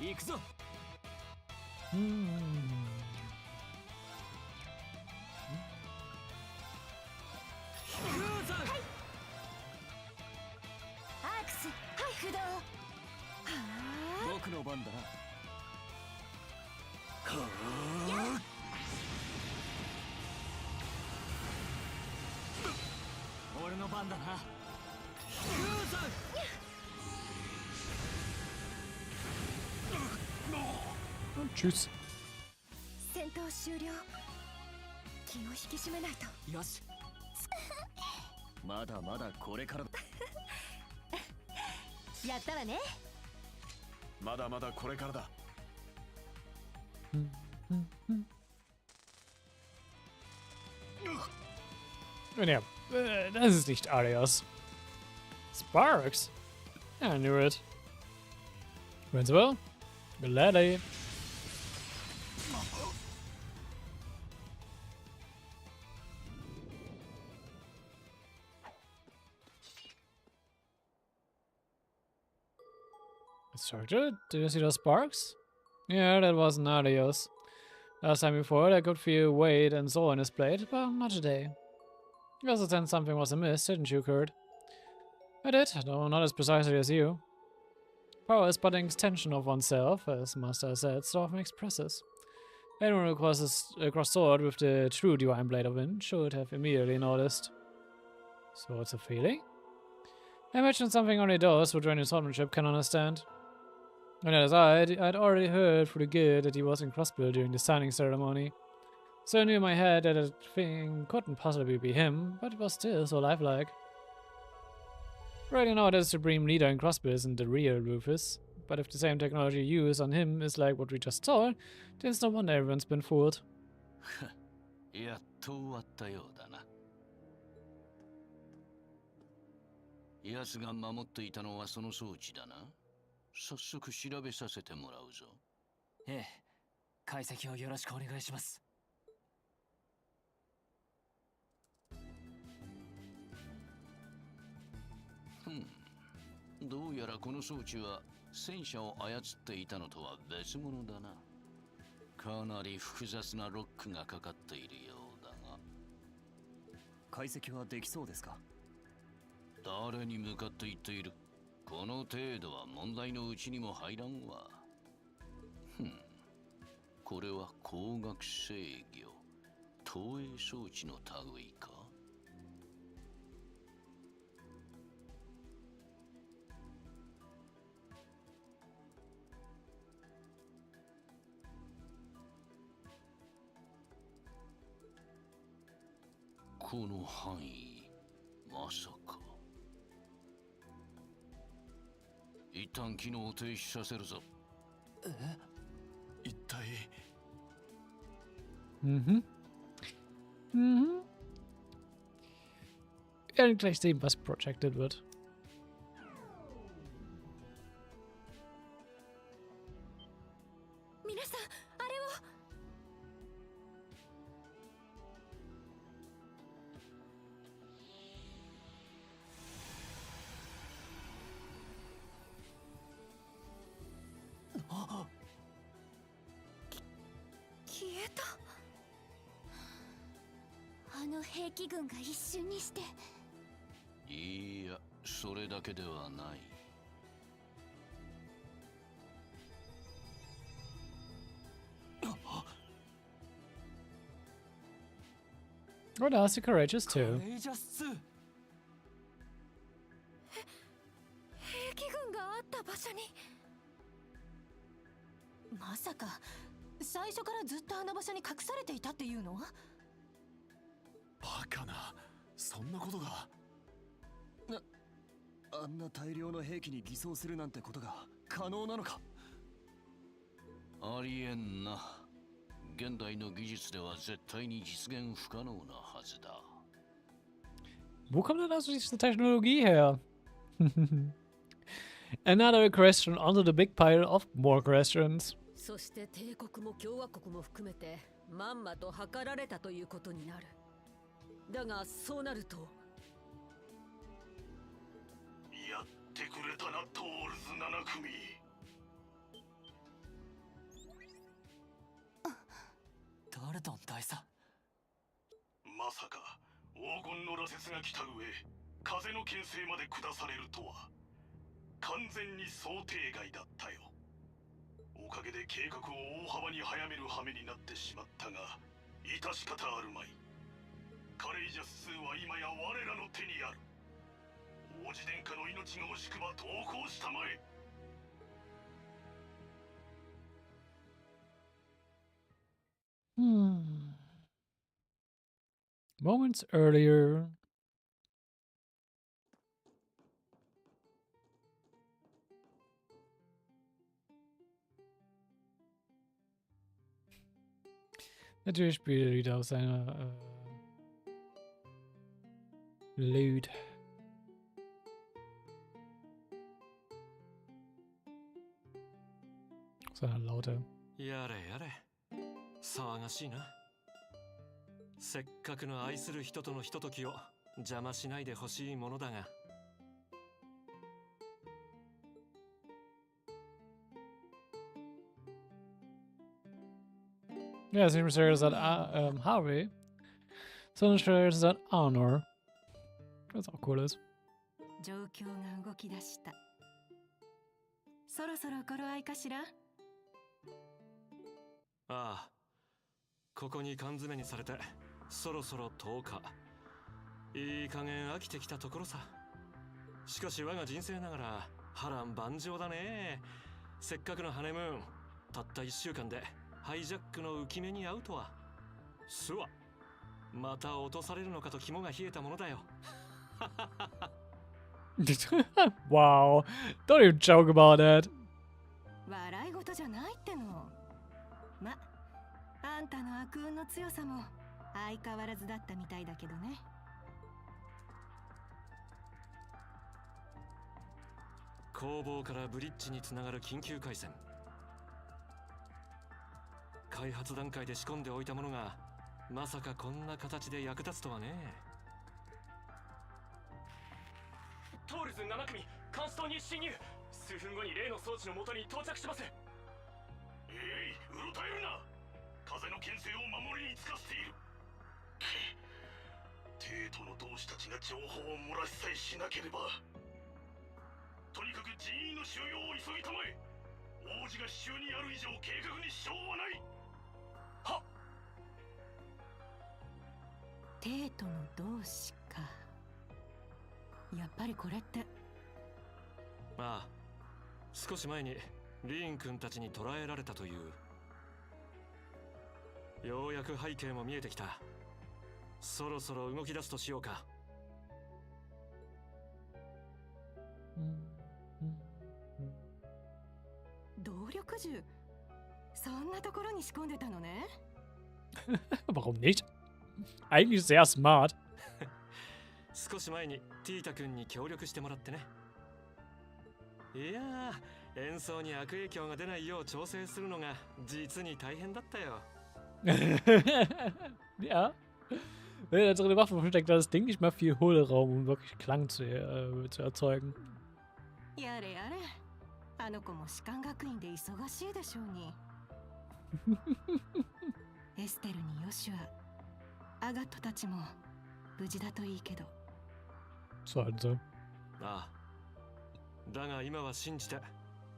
行くぞ。アークス、はい不動。僕の番だな。俺の番だな。 Oh, tschüss. 戦闘終了。気を引き締めないと。よし。まだまだこれからだ。やったわね。まだまだこれからだ。 Und ja, das ist nicht Arias. Sparks? I knew it. When's well? Lady. Instructor, do you see those sparks? Yeah, that wasn't Arias. Last time before, I could feel weight and soul on his plate, but not today. You also sensed something was amiss, didn't you, Kurt? I did, though not as precisely as you. Power is but an extension of oneself, as Master said, so often expresses. Anyone who crosses across sword with the true divine blade of wind should have immediately noticed. So it's a feeling? I imagine something only those who join his swordsmanship can understand. On the other side, I'd already heard through the guild that he was in Crossbill during the signing ceremony. So I knew in my head that that thing couldn't possibly be him, but it was still so lifelike. Right now, the supreme leader in Crossbill isn't the real Rufus, but if the same technology used on him is like what we just saw, then it's no wonder everyone's been fooled. やっと終わったようだな。奴が守っていたのはその装置だな。早速調べさせてもらうぞ。ええ、解析をよろしくお願いします。どうやらこの装置は戦車を操っていたのとは別物だな。かなり複雑なロックがかかっているようだが。解析はできそうですか？誰に向かって言っている？この程度は問題のうちにも入らんわ。これは光学制御、投影装置の類か。この範囲、まさか。一旦機能を停止させるぞ。一体。Mhm. Mhm. Wir werden gleich sehen, was projected wird.いや、それだけではない。Oh, that's courageous too. レイジャス2。兵器群があった場所に。まさか最初からずっとあの場所に隠されていたっていうの？バカな、そんなことが。あんな大量の兵器に偽装するなんてことが可能なのか？ありえんな。現代の技術では絶対に実現不可能なはずだ。Wo kommt denn also diese Technologie her? Another question onto the big pile of more questions. そして帝国も共和国も含めてまんまと図られたということになる。だがそうなるとやってくれたな、トールズ7組。ダルトン大佐。まさか黄金の羅刹が来た上、風の牽制まで下されるとは完全に想定外だったよ。おかげで計画を大幅に早める羽目になってしまったが、致し方あるまい。カレイジャス2は今や我らの手にある。王子殿下の命が惜しくば投降したまえ。Moments earlier. Natürlich spielt er wieder aus seiner Lüd. Aus seiner Laute. やれやれ、騒がしいな。せっかくの愛する人とのひとときを邪魔しないでほしいものだが。Ja, es ist nicht mehr that Harvey, sondern stattdessen that Honor. Was auch cool ist. 状況が動き出した。そろそろ頃合いかしら？ああ、ここに缶詰にされてそろそろ10日。いい加減飽きてきたところさ。しかし我が人生ながら波乱万丈だね。せっかくのハネムーン、たった1週間でハイジャックの浮き目に遭うとは。すわ、また落とされるのかと肝が冷えたものだよ。Wow, don't even joke about that. 笑い事じゃないっての。ま、あんたの悪運の強さも相変わらずだったみたいだけどね。工房からブリッジにつながる緊急回線。開発段階で仕込んでおいたものがまさかこんな形で役立つとはね。トールズ7組、監視塔に侵入。数分後に例の装置の元に到着します。うろたえるな。風の牽制を守りにつかせている。帝都の同志たちが情報を漏らしさえしなければ。とにかく人員の収容を急ぎたまえ。王子が手中にある以上計画に支障はない。はっ。帝都の同志か。やっぱりこれって。ああ、少し前にリーン君たちに捕らえられたという。ようやく背景も見えてきた。そろそろ動き出すとしようか。動力銃、そんなところに仕込んでたのね。Warum nicht? Eigentlich sehr smart. 少し前にティータ君に協力してもらってね。いやー、演奏に悪影響が出ないよう調整するのが実に大変だったよ。Ja. Wenn da drin eine Waffe versteckt, hat das Ding nicht mal viel Hohlraum, um wirklich Klang zu erzeugen. やれやれ、あの子も士官学院で忙しいでしょうに。エステルにヨシュア、アガットたちも無事だといいけど。So also. ああ、だが今は信じて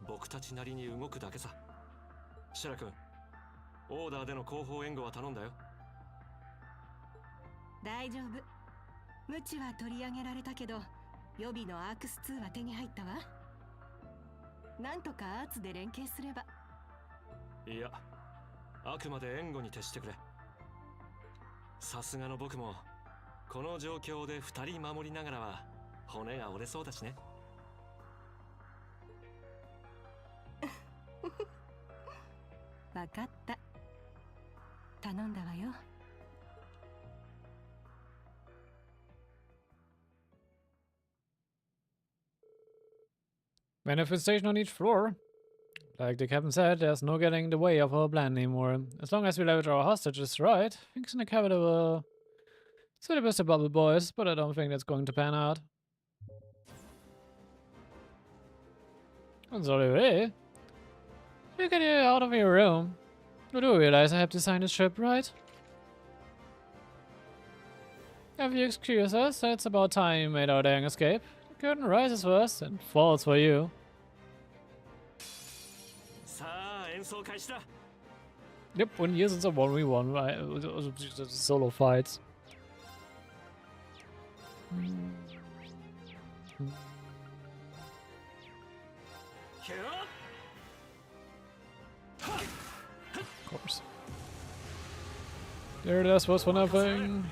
僕たちなりに動くだけさ。シェラ君、オーダーでの後方援護は頼んだよ。大丈夫。無知は取り上げられたけど、予備のアークス2は手に入ったわ。なんとかアーツで連携すれば。いや、あくまで援護に徹してくれ。さすがの僕もこの状況で2人守りながらは骨が折れそうだしね。わかった。頼んだわよ。Benefit station on each floor. Like the captain said, there's no getting in the way of our plan anymore. As long as we leverage our hostages right, things in the capital will... So the best of bubble boys, but I don't think that's going to pan out. I'm sorry, hey? You get you out of your room. You do realize I have designed this ship, right? If you excuse us, it's about time you made our dang escape. The curtain rises for us and falls for you. Yep, und hier sind es 1v1, Solo Fights. Of course. There, das was von nothing.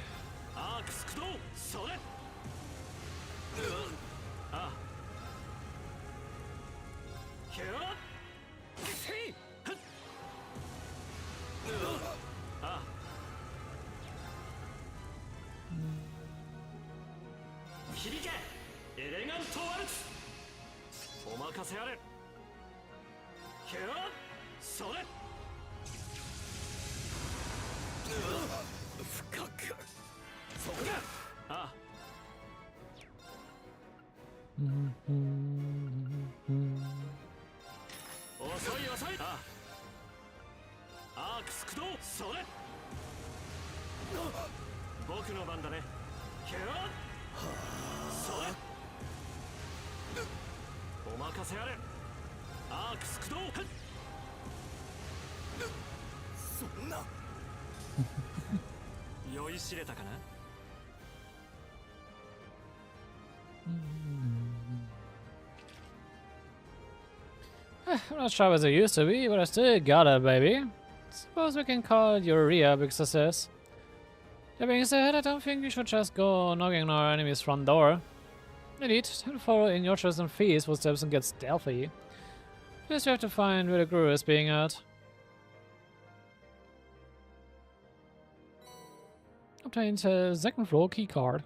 I'm not sure as I used to be, but I still got it, baby. Suppose we can call it Urea big success. That being said, I don't think we should just go knocking on our enemy's front door. Indeed, time to follow in your chosen feet's footsteps and get stealthy. First, we have to find where the guru is being at. Obtained a second floor key card.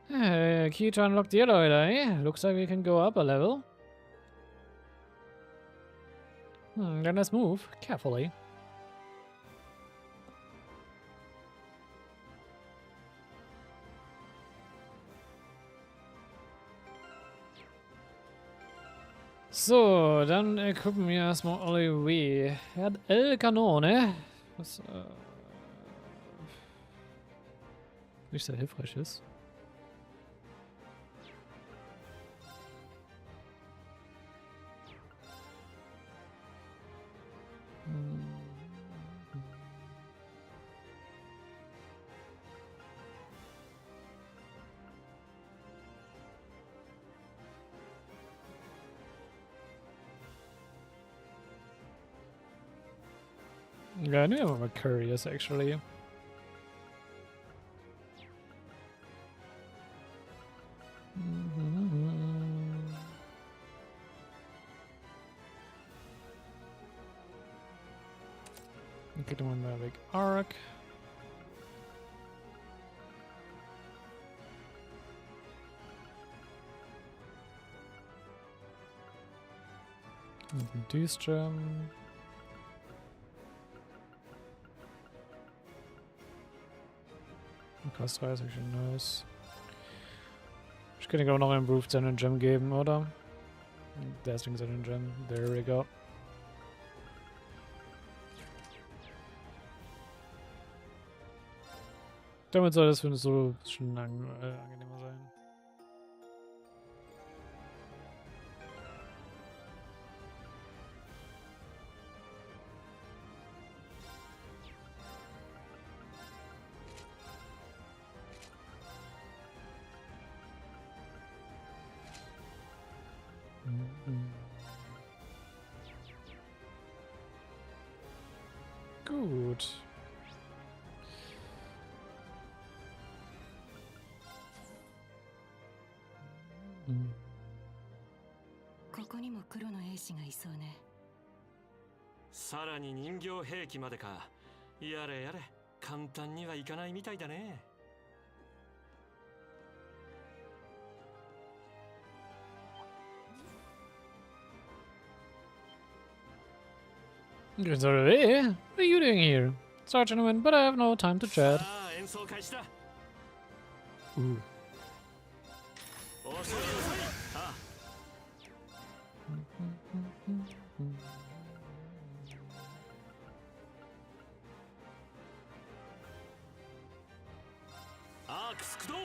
Key to unlock the elevator, eh? Looks like we can go up a level. Then let's move carefully. So, dann gucken wir erstmal Olivier. Er hat Kanone. Was nicht sehr hilfreich ist. Yeah, I knew I'm curious actually. Get the one big arc. D-Strum. Cost 3 ist actually nice. Ich könnte glaube noch Improved seinen Gem geben, oder? Deswegen seinen Gem. There we go. Damit soll das für uns so schon angenehmer sein. Gut. Hm. ここにも黒の兵士がいそうね。さらに人形兵器までか。やれやれ、簡単にはいかないみたいだね。Reverie? What are you doing here? Sorry, gentlemen, but I have no time to chat. さあ、演奏開始だ。 Ooh. 遅い遅い。あ、アークス駆動。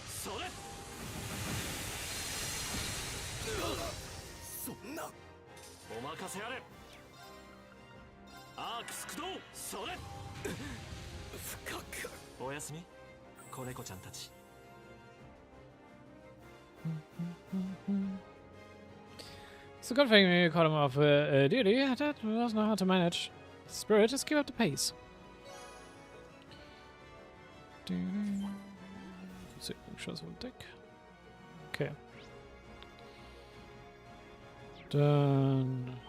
それ。そんなお任せあれ。アークス駆動。それ。深くおやすみ、子猫ちゃんたち。 It's a good thing we caught him off duty. That was not hard to manage. Spirit, just keep up the pace. Let's see, shows on deck. Okay. Dann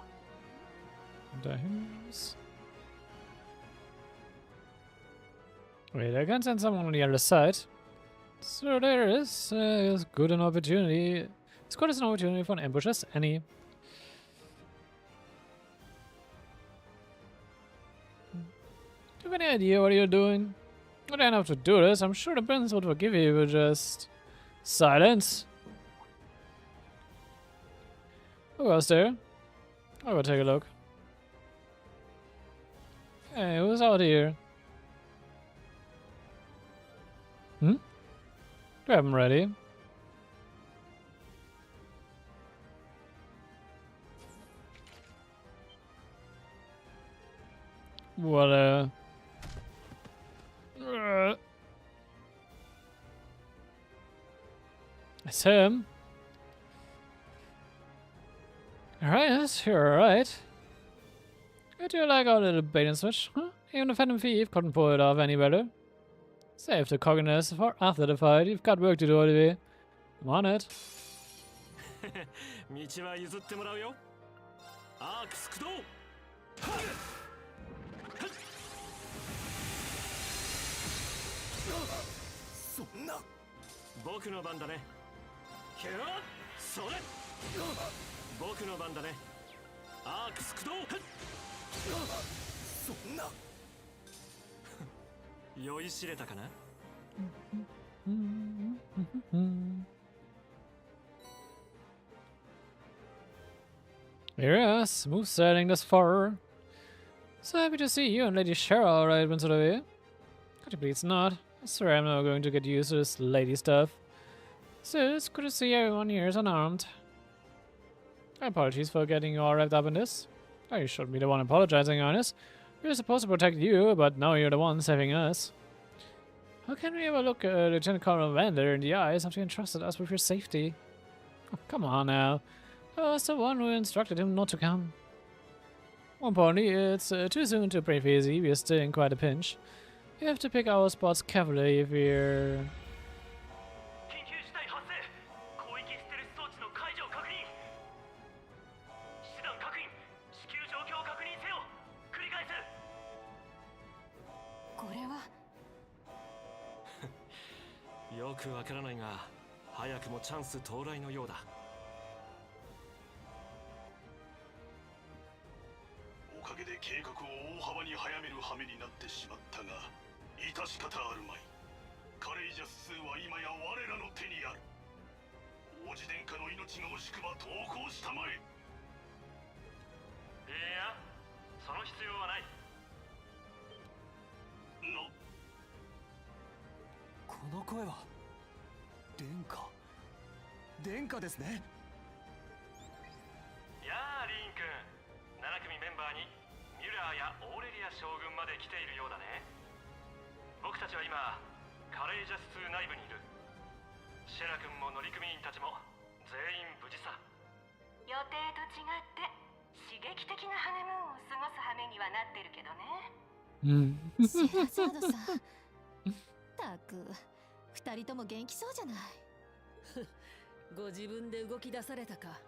dahin. Wait, I can send someone on the other side. So there is as good an opportunity. As good as an opportunity for an ambush as any. Do you have any idea what you're doing? You don't have to do this. I'm sure the prince would forgive you, but just silence. Who was there? I'll go take a look. Hey, who's out here? Hmm? Grab him ready. What It's him. Alright, you're alright. I do like our little bait and switch, huh? Even a phantom thief couldn't pull it off any better. Save the cockiness for after the fight. You've got work to do, Olivier. I'm on it. 道は譲ってもらうよ。アークス駆動。そんな僕の番だね。けろ、それ。僕の番だね。アークス駆動。そんな酔いしれたかな。Yeah, smooth sailing thus far. So happy to see you and Lady Cheryl alright, Prince Olivier. Could you please not? I swear I'm not going to get used to this lady stuff. So it's good to see everyone here is unarmed. Apologies for getting you all wrapped up in this. Oh, you shouldn't be the one apologizing, Ernest. We were supposed to protect you, but now you're the one saving us. How can we ever look Lieutenant Colonel Vander in the eyes after he entrusted us with your safety? Oh, come on now. I was the one who instructed him not to come. One pony, it's too soon to breathe easy. We're still in quite a pinch. We have to pick our spots carefully if we're... 緊急事態発生。広域ステルス装置の解除を確認。手段確認。至急状況を確認せよ。繰り返す。これはよくわからないが、早くもチャンス到来のようだ。おかげで計画を大幅に早める羽目になってしまったが、致し方あるまい。カレイジャス2は今や我らの手にある。王子殿下の命が惜しくば投降したまえ。いや、その必要はない。この声は殿下。殿下ですね。やあ、リーン君。7組メンバーにミュラーやオーレリア将軍まで来ているようだね。僕たちは今カレイジャス2内部にいる。シェラ君も乗組員たちも全員無事さ。予定と違って刺激的なハネムーンを過ごす羽目にはなってるけどね。シェラザードさん。たく、二人とも元気そうじゃない。ご自分で動き出されたか。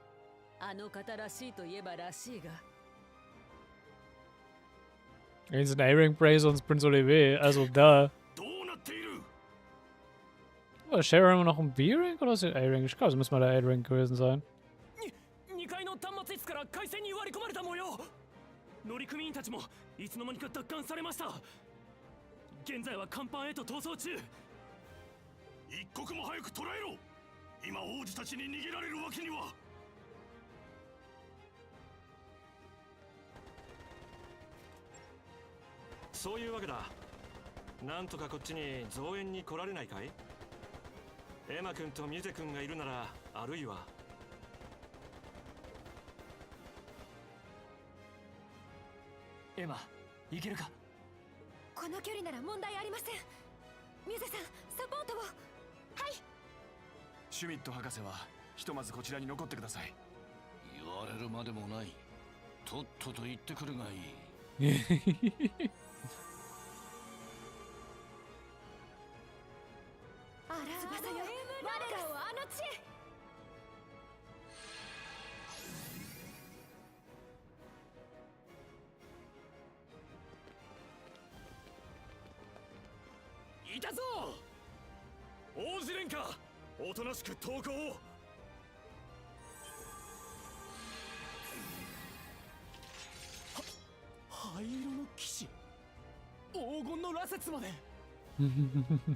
あの方らしいといえばらしいが。Jetzt ein A-Rank Brace, sonst Prince Olivier. Also da. どうなっている？ War Sharon immer noch ein B-Rank oder ist er A-Rank? Ich glaube, es muss mal der A-Rank gewesen sein. 2階の端末室から回線に割り込まれた模様。乗組員たちもいつの間にか奪還されました。現在は甲板へと逃走中。一刻も早く捕らえろ。今王子たちに逃げられるわけには。そういうわけだ。なんとかこっちに増援に来られないかい？エマ君とミュゼ君がいるなら、あるいは。エマ、いけるか？この距離なら問題ありません。ミュゼさん、サポートを。はい。シュミット博士はひとまずこちらに残ってください。言われるまでもない。とっとと言ってくるがいい。あら、翼よ、我らをあの地へ。いたぞ。王子連歌、おとなしく投降を。灰色の騎士、黄金の羅刹まで。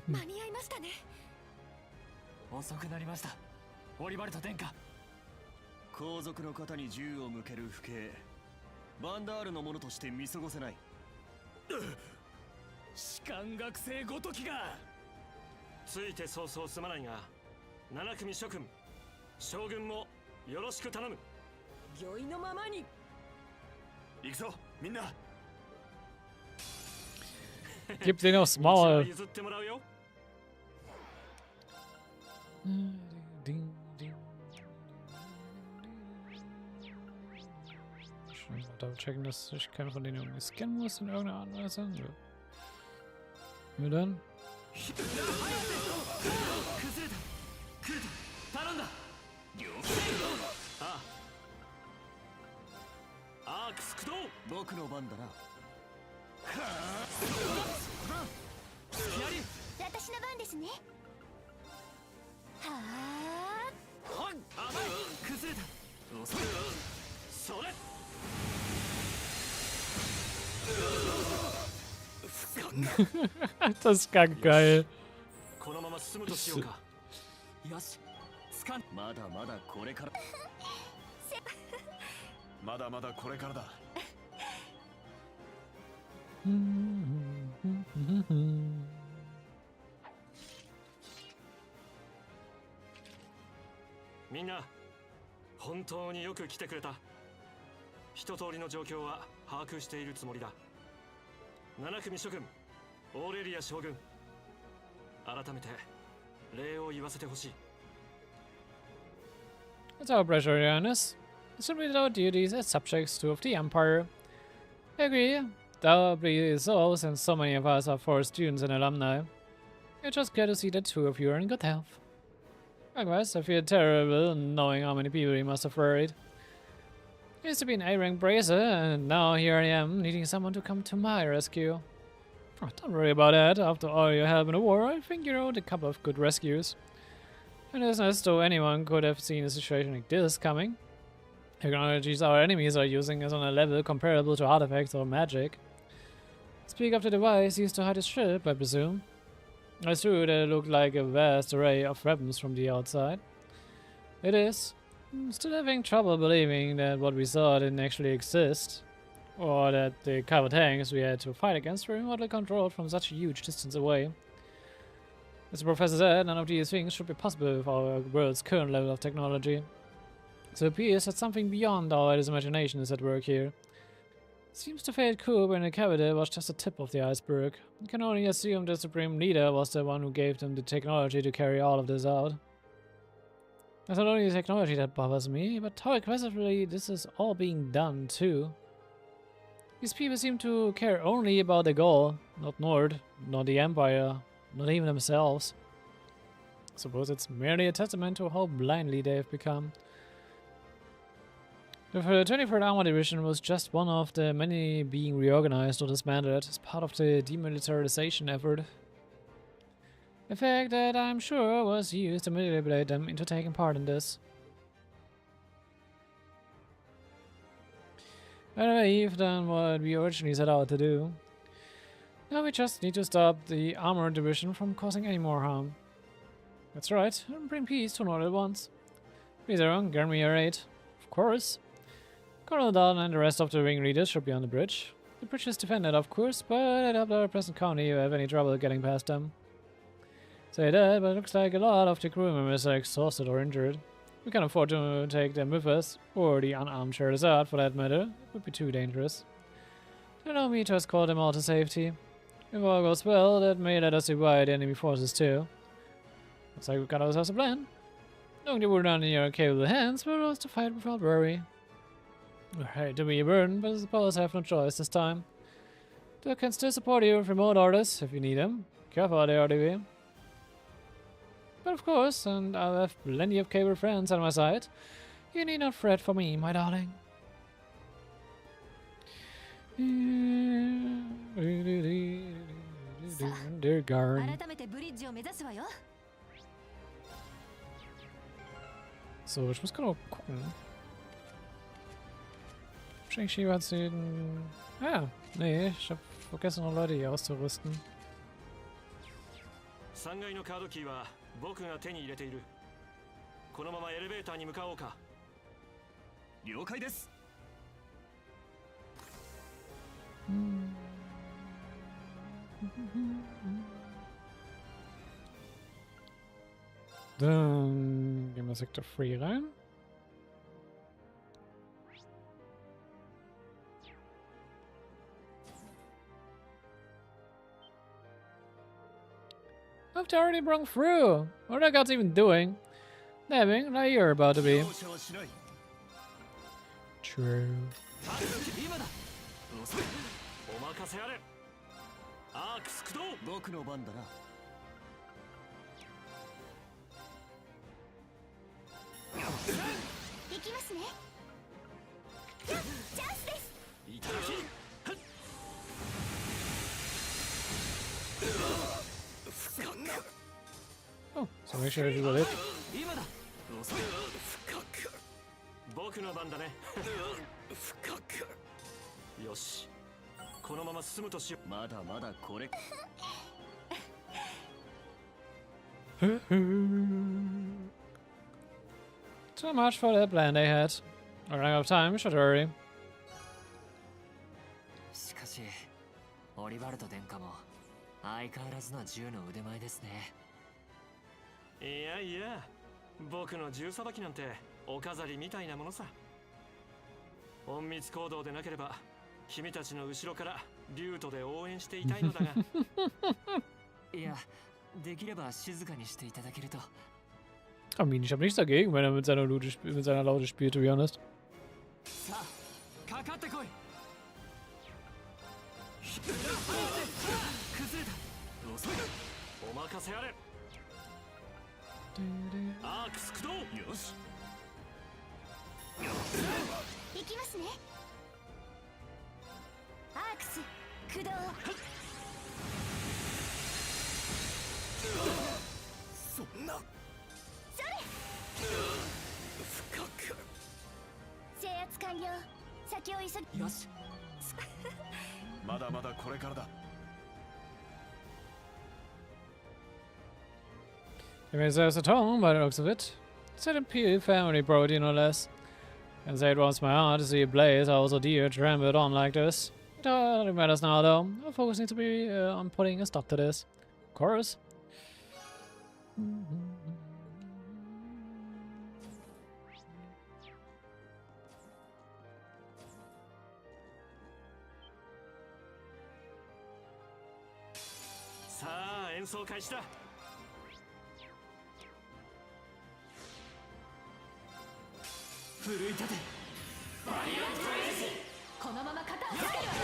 間に合いましたね。遅くなりました。オリバルト殿下。皇族の方に銃を向ける不敬、バンダールのものとして見過ごせない。士官学生ごときが。ついて早々すまないが、7組諸君、将軍もよろしく頼む。御意のままに。行くぞ、みんな。Gib den aufs Maul. 譲ってもらうよ。Schon mal double checken, dass ich keinen von denen irgendwie scannen muss in irgendeiner Art und Weise. Nö. Nur dann. アークス駆動。僕の番だな。私の番ですね。はあ。はい。崩れた。遅い。それ。Das ist gar geil. このまま進むとしようか。よし。まだまだこれから。まだまだこれからだ。みんな、本当によく来てくれた。一通りの状況は把握しているつもりだ。7組諸君、オーレリア将軍、改めて礼を言わせてほしい。It's our pleasure, Your Highness. It's simply our duties as subjects to of the Empire. I agree. That will be so, since so many of us are former students and alumni. It's just good to see that two of you are in good health. Likewise, I feel terrible knowing how many people you must have worried. I used to be an A-rank bracer, and now here I am, needing someone to come to my rescue. Oh, don't worry about that. After all your help in the war, I think you owed a couple of good rescues. It isn't as though anyone could have seen a situation like this coming. Technologies our enemies are using is on a level comparable to artifacts or magic. Speak of the device used to hide his ship, I presume. It's true that it looked like a vast array of weapons from the outside. It is. I'm still having trouble believing that what we saw didn't actually exist. Or that the Calvard tanks we had to fight against were remotely controlled from such a huge distance away. As the professor said, none of these things should be possible with our world's current level of technology. So it appears that something beyond our imagination is at work here. Seems the failed coup in the capital was just the tip of the iceberg. You can only assume the Supreme Leader was the one who gave them the technology to carry all of this out. It's not only the technology that bothers me, but how aggressively this is all being done too. These people seem to care only about the goal, not Nord, not the Empire, not even themselves. I suppose it's merely a testament to how blindly they have become. The 23rd Armored Division was just one of the many being reorganized or disbanded as part of the demilitarization effort. A fact that I'm sure was used to manipulate them into taking part in this. Anyway, you've done what we originally set out to do. Now we just need to stop the Armored Division from causing any more harm. That's right, and bring peace to Nord at once. Please everyone, get me your aid. Of course. Colonel Dalton and the rest of the ringleaders should be on the bridge. The bridge is defended, of course, but I doubt our present county will have any trouble getting past them. Say that, but it looks like a lot of the crew members are exhausted or injured. We can't afford to take them with us, or the unarmed Charizard for that matter. It would be too dangerous. Allow me to escort them all to safety. If all goes well, that may let us divide the enemy forces too. Looks like we've got ourselves a plan. Knowing they were not in your capable hands, we're ours to fight without worry. I hate to be a burden, but I suppose I have no choice this time. They can still support you with remote orders if you need them. Careful out there, RDV. But of course, and I'll have plenty of cable friends on my side. You need not fret for me, my darling. Dear Garn. So, ich muss gerade mal gucken. Wahrscheinlich jeweils den... Ah, nee, ich hab vergessen noch Leute hier auszurüsten. 3階のカードキーは僕が手に入れている。このままエレベーターに向かおうか。了解です。Dann gehen wir Sektor Free rein. I've already broke through. What are the gods even doing? Nabbing, now you're about to be. True. Oh, so make sure you live. 僕の番だね。よし。このまま進むとしよう。まだまだこれ。So much for that plan they had. We're running out of time, should hurry. しかし、オリバルト殿下も相変わらずの銃の腕前ですね。いやいや、僕の銃さばきなんてお飾りみたいなものさ。隠密行動でなければ君たちの後ろからリュートで応援していたいのだが。いや、できれば静かにしていただけると。I mean, ich habe nichts dagegen, wenn er mit seiner Laute spielt, to be honest. さあ、かかってこい。崩れた。お任せあれ。アークス駆動。よし。行きますね。アークス駆動。そんな。それ。深く。制圧完了。先を急ぎ。よし。まだまだこれからだ。He made themselves at home by the looks of it. It's an imperial family, Brody, no less. And say it warms my heart to see a blaze I was so dear to ramble it on like this. It hardly matters now, though. Our focus needs to be on putting a stop to this. Of course. Sa, 演奏開始だ。奮い立て。このまま肩をつけるわ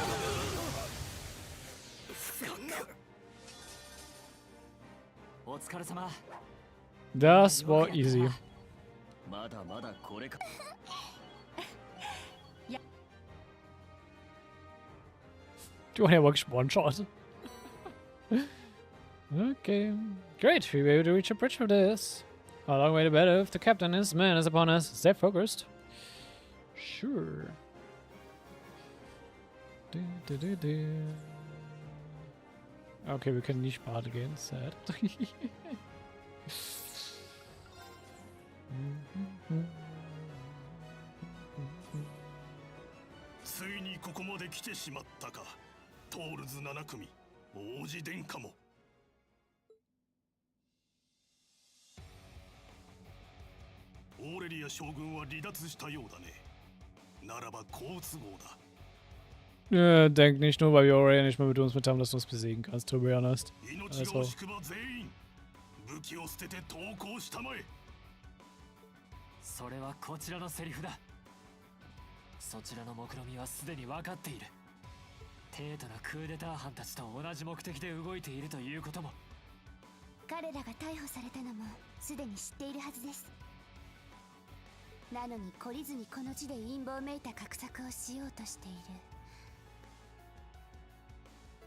よ。 お疲れ様。 Das war easy. まだまだこれか。 Du hast ja wirklich One-Shot. Okay. Great. We were able to reach a bridge for this. A long way to better if the captain and his man is upon us. Stay focused. Sure. Okay, wir können nicht Bade gehen. Sad. ついにここまで来てしまったか。トールズ7組、王子殿下も。オーレリア将軍は離脱したようだね。ならば好都合だ。Denk nicht nur, weil wir Aurelien nicht mehr mit uns mit haben, dass du uns besiegen kannst, to be honest. 命が惜しくば全員武器を捨てて投降したまえ。それはこちらのセリフだ。そちらの目論見はすでに分かっている。帝都のクーデター犯たちと同じ目的で動いているということも。彼らが逮捕されたのもすでに知っているはずです。なのに懲りずにこの地で陰謀めいた画策をしようとしている。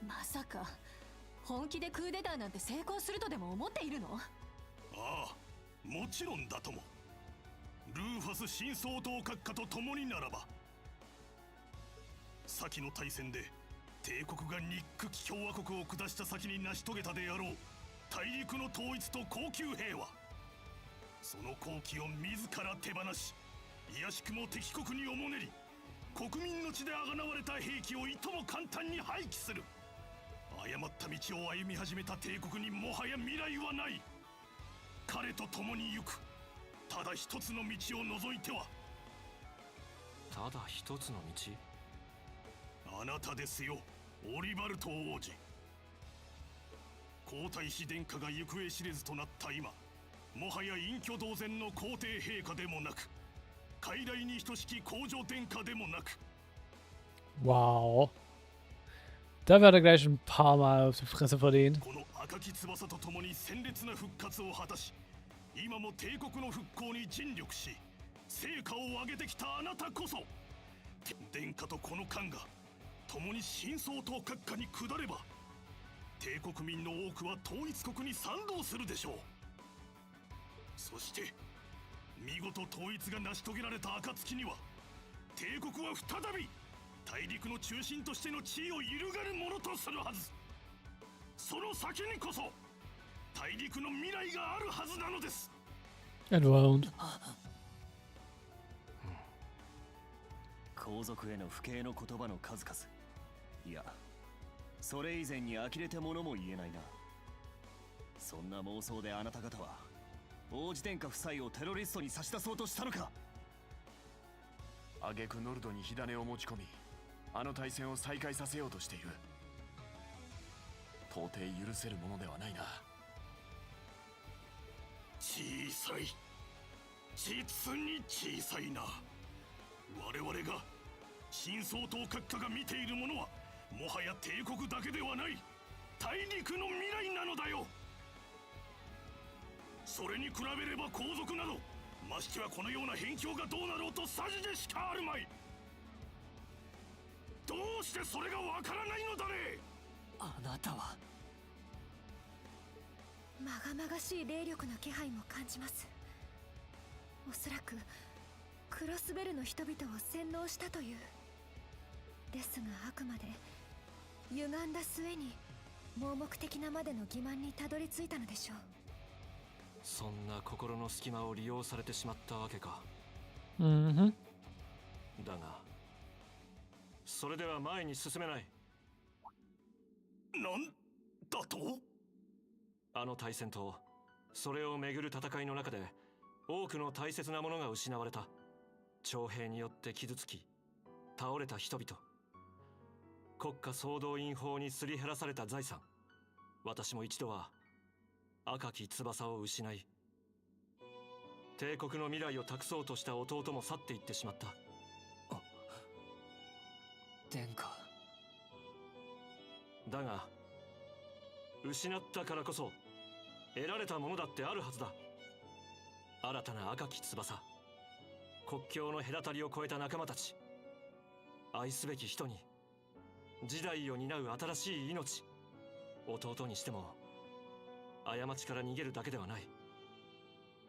まさか本気でクーデターなんて成功するとでも思っているの？ああ、もちろんだとも。ルーファス新総統閣下と共にならば、先の大戦で帝国がニックキ共和国を下した先に成し遂げたであろう大陸の統一と高級平和、その好機を自ら手放し、いやしくも敵国におもねり、国民の血であがなわれた兵器をいとも簡単に廃棄する。誤った道を歩み始めた帝国にもはや未来はない。彼と共に行く。ただ一つの道を除いては。ただ一つの道？あなたですよ、オリバルト王子。皇太子殿下が行方知れずとなった今、もはや隠居同然の皇帝陛下でもなく、傀儡に等しき皇女殿下でもなく。 Wow. Da wird er gleich ein paar Mal auf die Fresse verdient. この赤き翼と共に鮮烈な復活を果たし、今も帝国の復興に尽力し、成果を上げてきたあなたこそ、殿下とこの官が共に新総統閣下に下れば、帝国民の多くは統一国に賛同するでしょう。そして見事統一が成し遂げられた暁には、帝国は再び大陸の中心としての地位を揺るがるものとするはず。その先にこそ大陸の未来があるはずなのです。 And won't. 皇族への不敬の言葉の数々。いや、それ以前に呆れてものも言えないな。そんな妄想であなた方は王子殿下夫妻をテロリストに差し出そうとしたのか。挙句ノルドに火種を持ち込み、あの大戦を再開させようとしている。到底許せるものではないな。小さい、実に小さいな。我々が新総統閣下が見ているものは、もはや帝国だけではない、大陸の未来なのだよ。それに比べれば皇族など、ましてはこのような辺境がどうなろうとさじでしかあるまい。どうしてそれがわからないのだね。あなたは。まがまがしい霊力の気配も感じます。おそらくクロスベルの人々を洗脳したという。ですがあくまで歪んだ末に盲目的なまでの欺瞞にたどり着いたのでしょう。そんな心の隙間を利用されてしまったわけか。だがそれでは前に進めない。なんだと？あの大戦とそれをめぐる戦いの中で多くの大切なものが失われた。徴兵によって傷つき倒れた人々、国家総動員法にすり減らされた財産。私も一度は赤き翼を失い、帝国の未来を託そうとした弟も去っていってしまった。殿下。だが失ったからこそ得られたものだってあるはずだ。新たな赤き翼、国境の隔たりを越えた仲間たち、愛すべき人に時代を担う新しい命。弟にしても過ちから逃げるだけではない。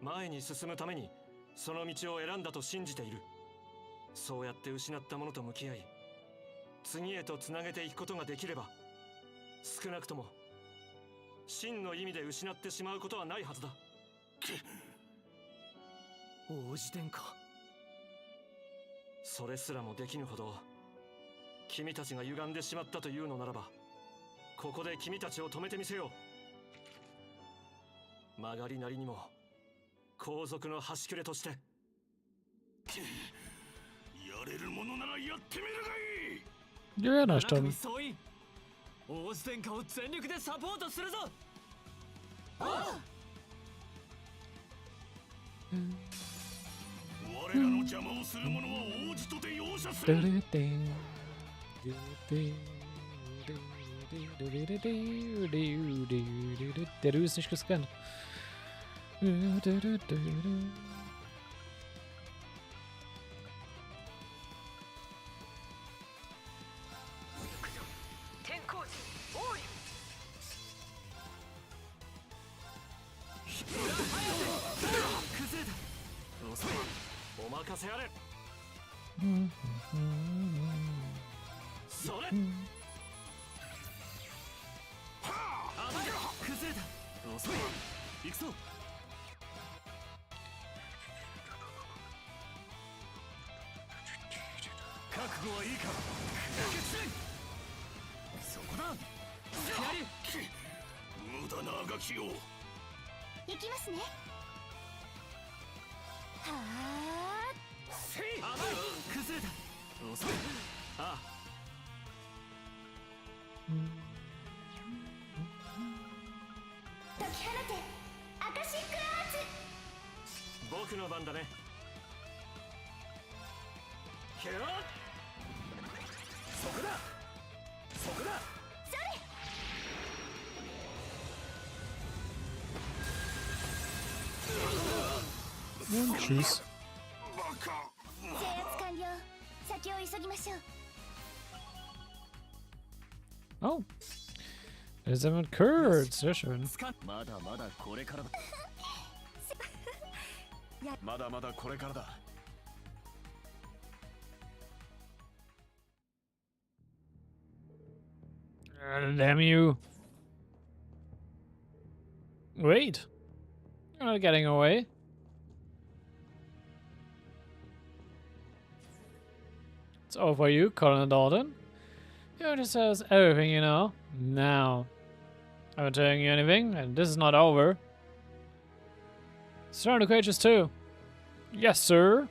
前に進むためにその道を選んだと信じている。そうやって失ったものと向き合い、次へとつなげていくことができれば、少なくとも真の意味で失ってしまうことはないはずだ。王子殿下。それすらもできぬほど君たちが歪んでしまったというのならば、ここで君たちを止めてみせよう。曲がりなりにも皇族の端くれとして。やれるものならやってみるがいい。Ja, na stimmt. 総員、王子殿下を全力でサポートするぞ。我らの邪魔をする者は王子とて容赦せん。Der Du ist nicht gescannt.無駄なあがきを。行きますね。はあ。崩れた。遅い。ああ。解き放てアカシックアーツ。僕の番だね。ひゃー。そこだ。そこだ。Und tschüss. 制圧完了。先を急ぎましょう。Oh. Wir sind mit Kurt. Sehr schön. まだまだこれからだ。まだまだこれからだ。Damn you. Wait. You're not getting away. It's over for you, Colonel Dalton. You just says everything you know. Now. I'm not telling you anything, and this is not over. Surround the creatures too. Yes, sir.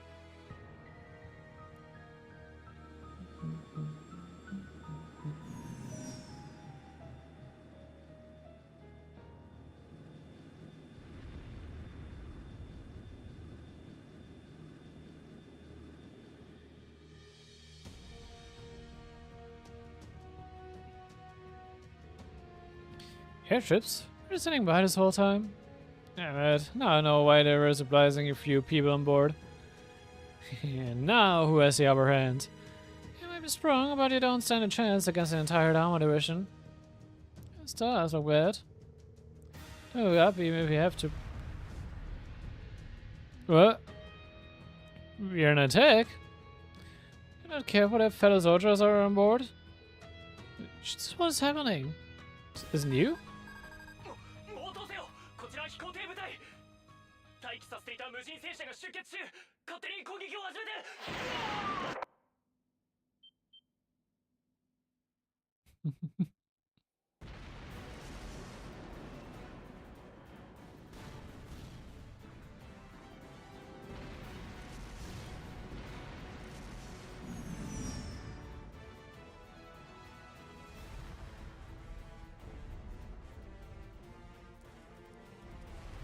Airships? You're sitting by this whole time? Damn it. Now I know why there were surprisingly few people on board. And now who has the upper hand? You may be strong, but you don't stand a chance against an entire armor division. Stars look bad. Don't look up even if you have to. What? You're an attack? You don't care what if fellow soldiers are on board? Just what is happening? Isn't you? 待機させていた無人戦車が集結中、勝手に攻撃を始めて。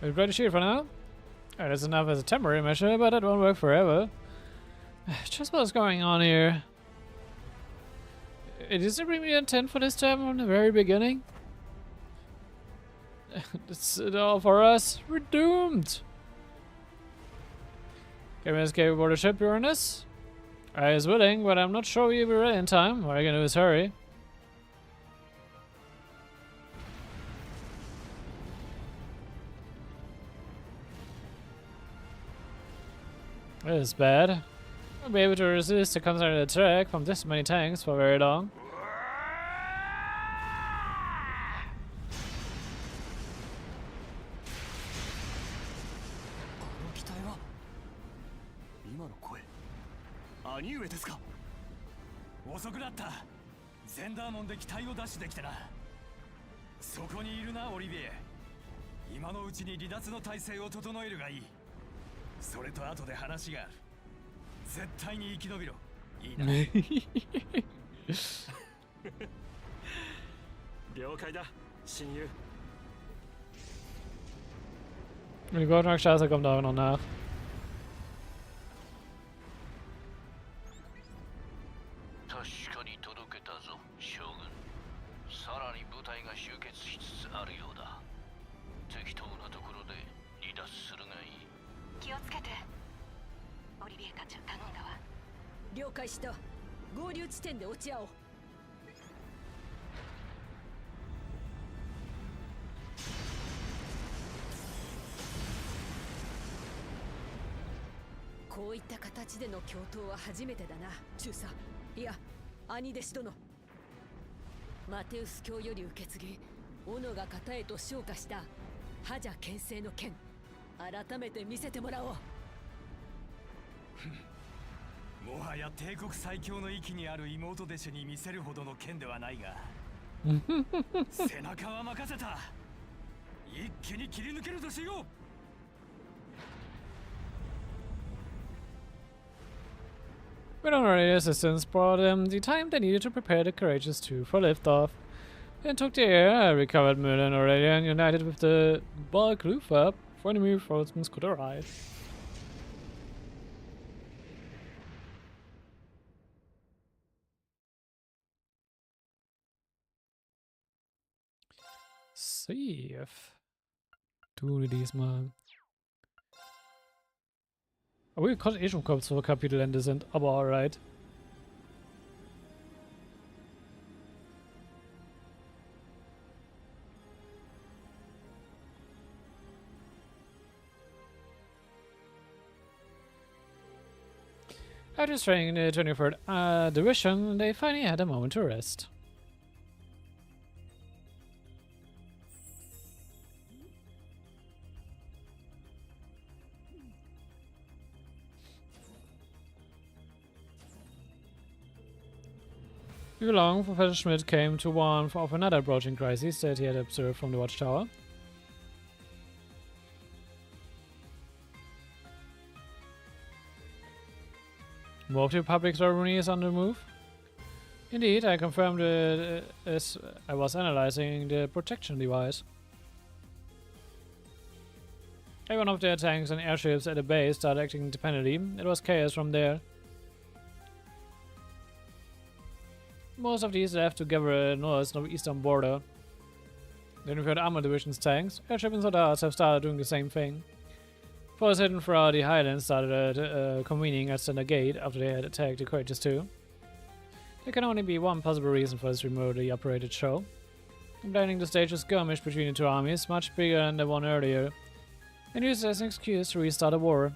We've got a shield for now. That's enough as a temporary measure, but it won't work forever. Just what's going on here? It is a really intent for this time from the very beginning. It's all for us. We're doomed. Can we escape aboard the ship, Uranus? I is willing, but I'm not sure we'll be ready in time. What I can do is hurry. This is bad. I'll be able to resist a constant attack from this many tanks for very long. Die Goldmark-Scheiße kommt auch noch nach.こういった形での共闘は初めてだな、中佐。いや、兄弟子殿。マテウス教より受け継ぎ、斧が型へと昇華した覇者牽制の剣。改めて見せてもらおう。もはや帝国最強の域にある妹弟子に見せるほどの剣ではないが背中は任せた。一気に切り抜けるとしよう。With honorary assistance brought them the time they needed to prepare the Courageous 2 for liftoff. Then took the air, recovered Müller and Aurelia, and united with the bulk roof up before enemy reinforcements could arrive. Save. Tun wir diesmal. Aber wir konnten eh schon kurz vor Kapitelende sind, aber alright. After straying the 23rd Division, they finally had a moment to rest. Before long, Professor Schmidt came to warn of another approaching crisis that he had observed from the watchtower. More of the public Reverie is on the move. Indeed, I confirmed it as I was analyzing the protection device. Every one of their tanks and airships at the base started acting independently. It was chaos from there. Most of these left to gather north of the eastern border. Then we've heard Armor Division's tanks. Airship and soldiers have started doing the same thing. Forces hidden throughout the highlands started convening at Center Gate after they had attacked the Courageous 2. There can only be one possible reason for this remotely operated show. Planning to stage a skirmish between the two armies, much bigger than the one earlier, and use it as an excuse to restart a war.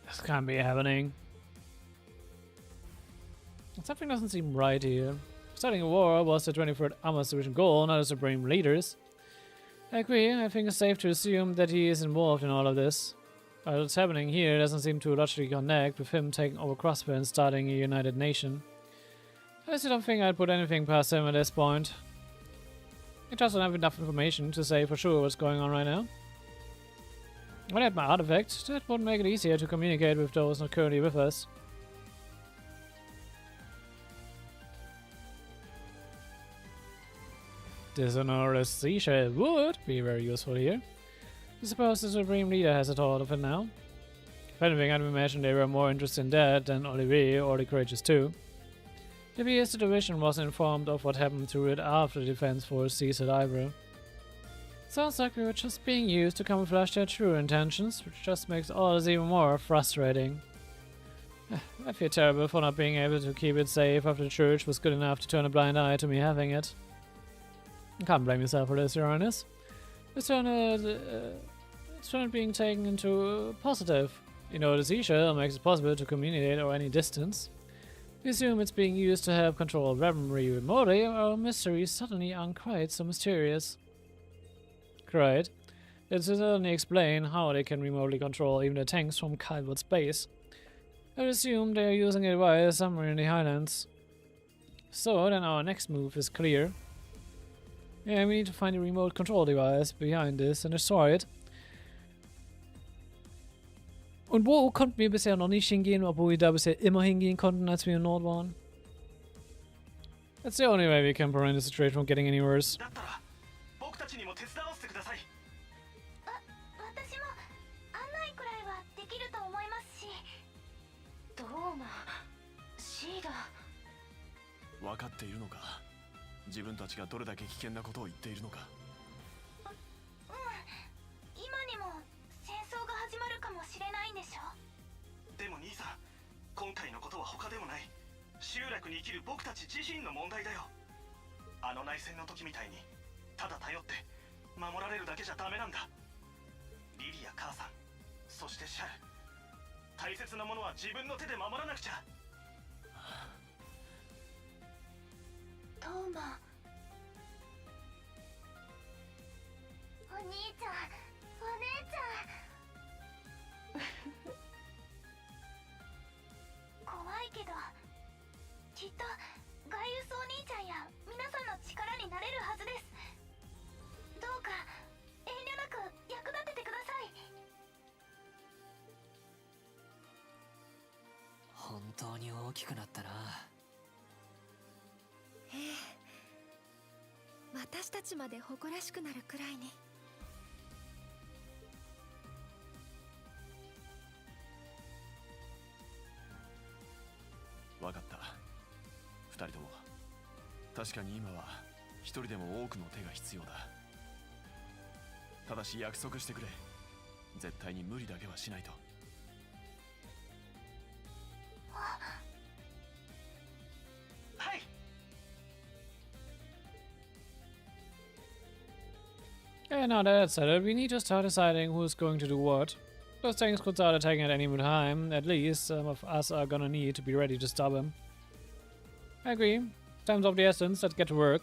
This can't be happening. Something doesn't seem right here. Starting a war was the 23rd Armor Division goal, not the Supreme Leaders. I agree, I think it's safe to assume that he is involved in all of this. What's happening here doesn't seem to logically connect with him taking over CrossFit and starting a united nation. I just don't think I'd put anything past him at this point. I just don't have enough information to say for sure what's going on right now. When I had my artifact, that would make it easier to communicate with those not currently with us. Dishonored seashell would be very useful here. I suppose the Supreme Leader has a thought of it now. If anything, I'd imagine they were more interested in that than Olivier or the Courageous 2. The PS division was informed of what happened to it after the defense force seized the library. Sounds like we were just being used to camouflage their true intentions, which just makes all this even more frustrating. I feel terrible for not being able to keep it safe after the church was good enough to turn a blind eye to me having it. You can't blame yourself for this, Your Highness. It's turned being taken into positive. You know, the seashell makes it possible to communicate over any distance. We assume it's being used to help control Reverie remotely, or mysteries suddenly aren't quite so mysterious. Great. It certainly explain how they can remotely control even the tanks from Calvard's base. I assume they are using it while somewhere in the Highlands. So then our next move is clear. Yeah, we need to find the remote control device behind this and destroy it. Und wo konnten wir bisher noch nicht hingehen, obwohl wir da bisher immer hingehen konnten, als wir im Nord waren? That's the only way we can prevent the situation from getting any worse. Okay, now that that's settled, we need to start deciding who's going to do what. Those things could start attacking at any time. At least some of us are gonna need to be ready to stop him. I agree. Time's of the essence. Let's get to work.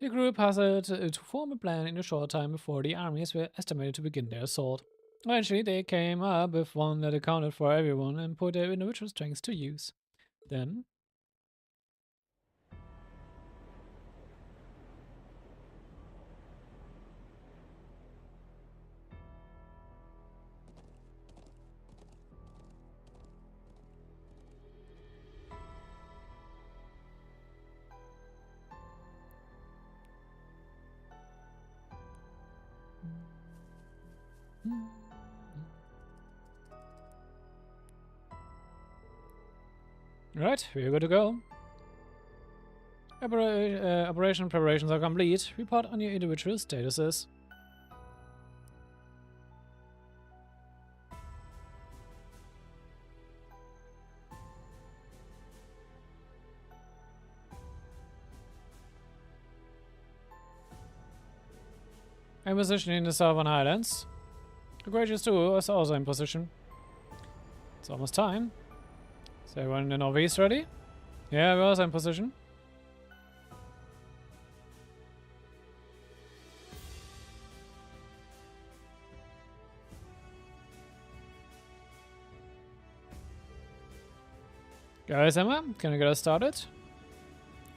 The group has to form a plan in a short time before the armies were estimated to begin their assault. Eventually, they came up with one that accounted for everyone and put their individual strengths to use. Then, right, we're good to go. Operation preparations are complete. Report on your individual statuses. I'm positioning in the Southern Highlands. The Courageous Duo is also in position. It's almost time. Is everyone in the Northeast ready? Yeah, we're also in position. Guys, Emma, can you get us started?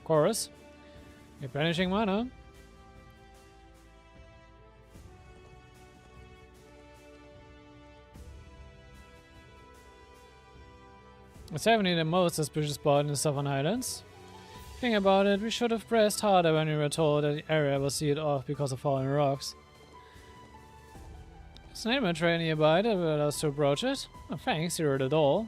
Chorus. Replenishing mana. It's definitely the most suspicious spot in the Southern Highlands. Think about it, we should have pressed harder when we were told that the area was sealed off because of fallen rocks. Is an enemy train nearby that will allow us to approach it? Oh, thanks, you're at all.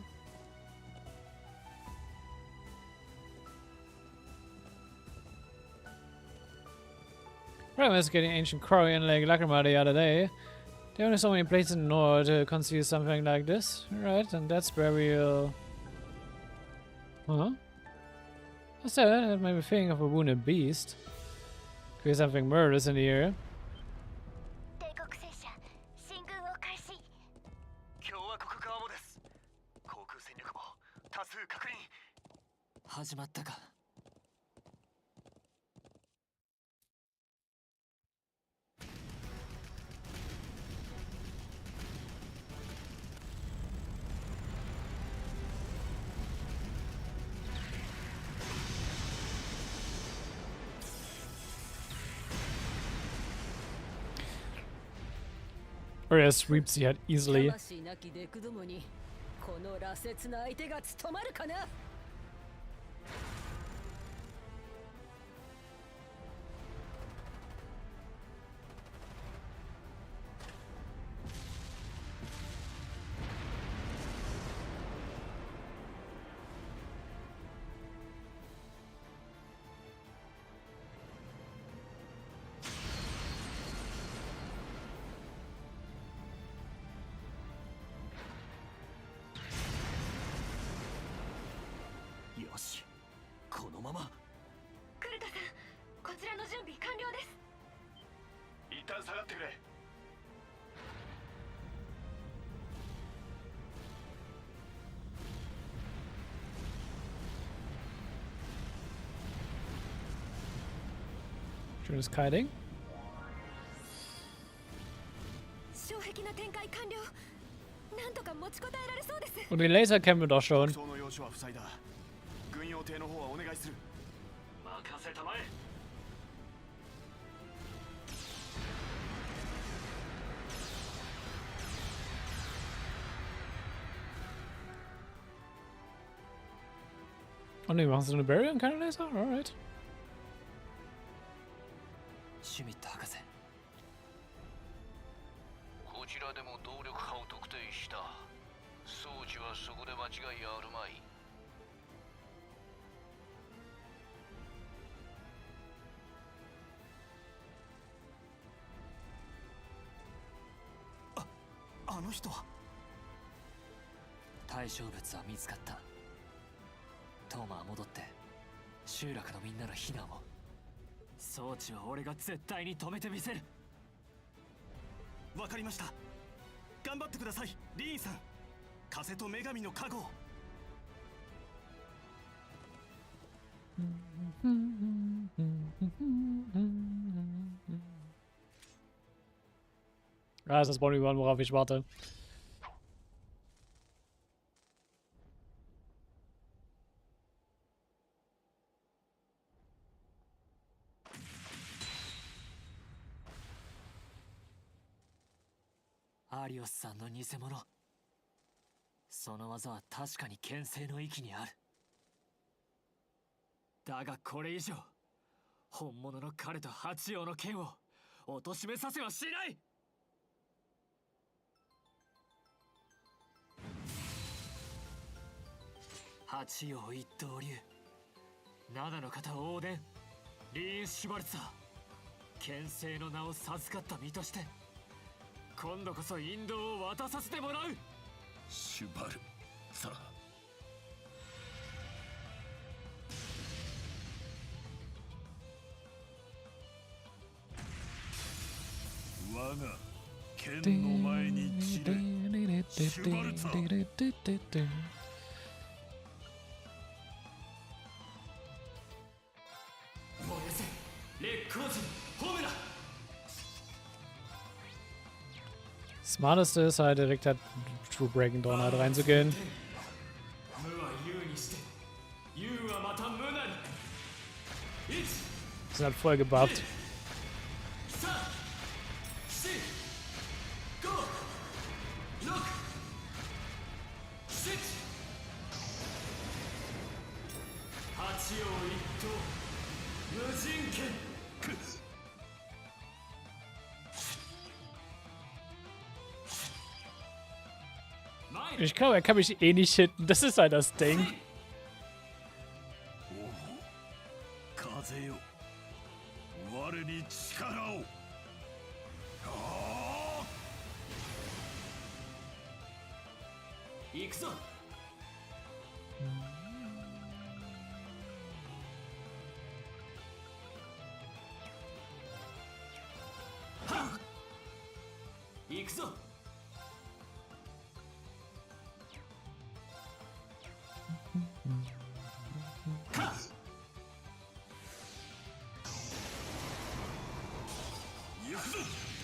We're investigating ancient quarry in Lake Lacrima the other day. There are only so many places in the north to conceal something like this. Right, and that's where we'll... Huh? What's that? That made me think of a wounded beast. Could be something murderous in the area. Or yeah, sweeps the head easily. Just kiting. Und den Laser kennen wir doch schon. Oh ne, machen sie eine Barrier und keine Laser? Alright. シュミット博士。こちらでも動力波を特定した。装置はそこで間違いあるまい。あの人は対象物は見つかった。トーマは戻って集落のみんなの避難を。装置は俺が絶対に止めてみせる。わかりました。頑張ってください、リーンさん。風と女神の加護。Ah, ist das Bonnie-One, worauf ich warte. アリオスさんの偽物。その技は確かに牽制の域にある。だがこれ以上本物の彼と八葉の剣を貶めさせはしない。八葉一刀流、七の型オーデン、リーン・シュバルツァー、牽制の名を授かった身として今度こそ引導を渡させてもらう。シュバルさあ、我が剣の前に散れ、シュバルツァー。Smarteste ist halt direkt halt True Breaking Dawn halt reinzugehen. Sind halt voll gebufft. Ich glaube, er kann mich eh nicht hitten. Das ist halt das Ding. 風よ我に力を行くぞ。行くぞ。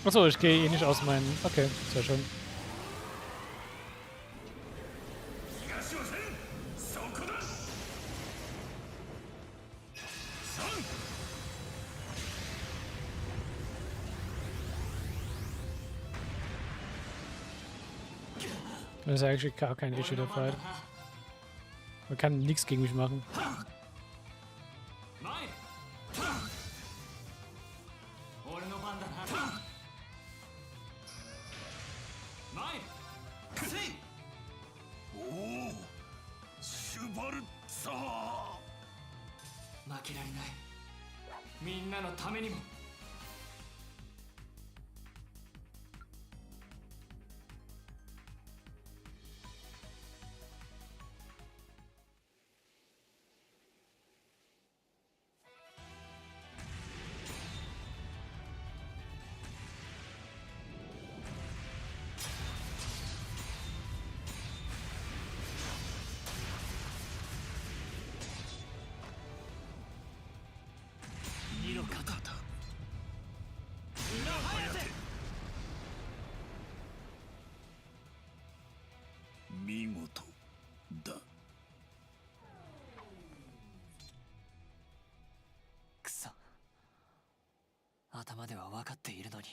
Achso, ich gehe eh nicht aus meinen. Okay, sehr schön. Das ist eigentlich gar kein Issue der Fight. Man kann nichts gegen mich machen.くそ。頭では分かっているのに。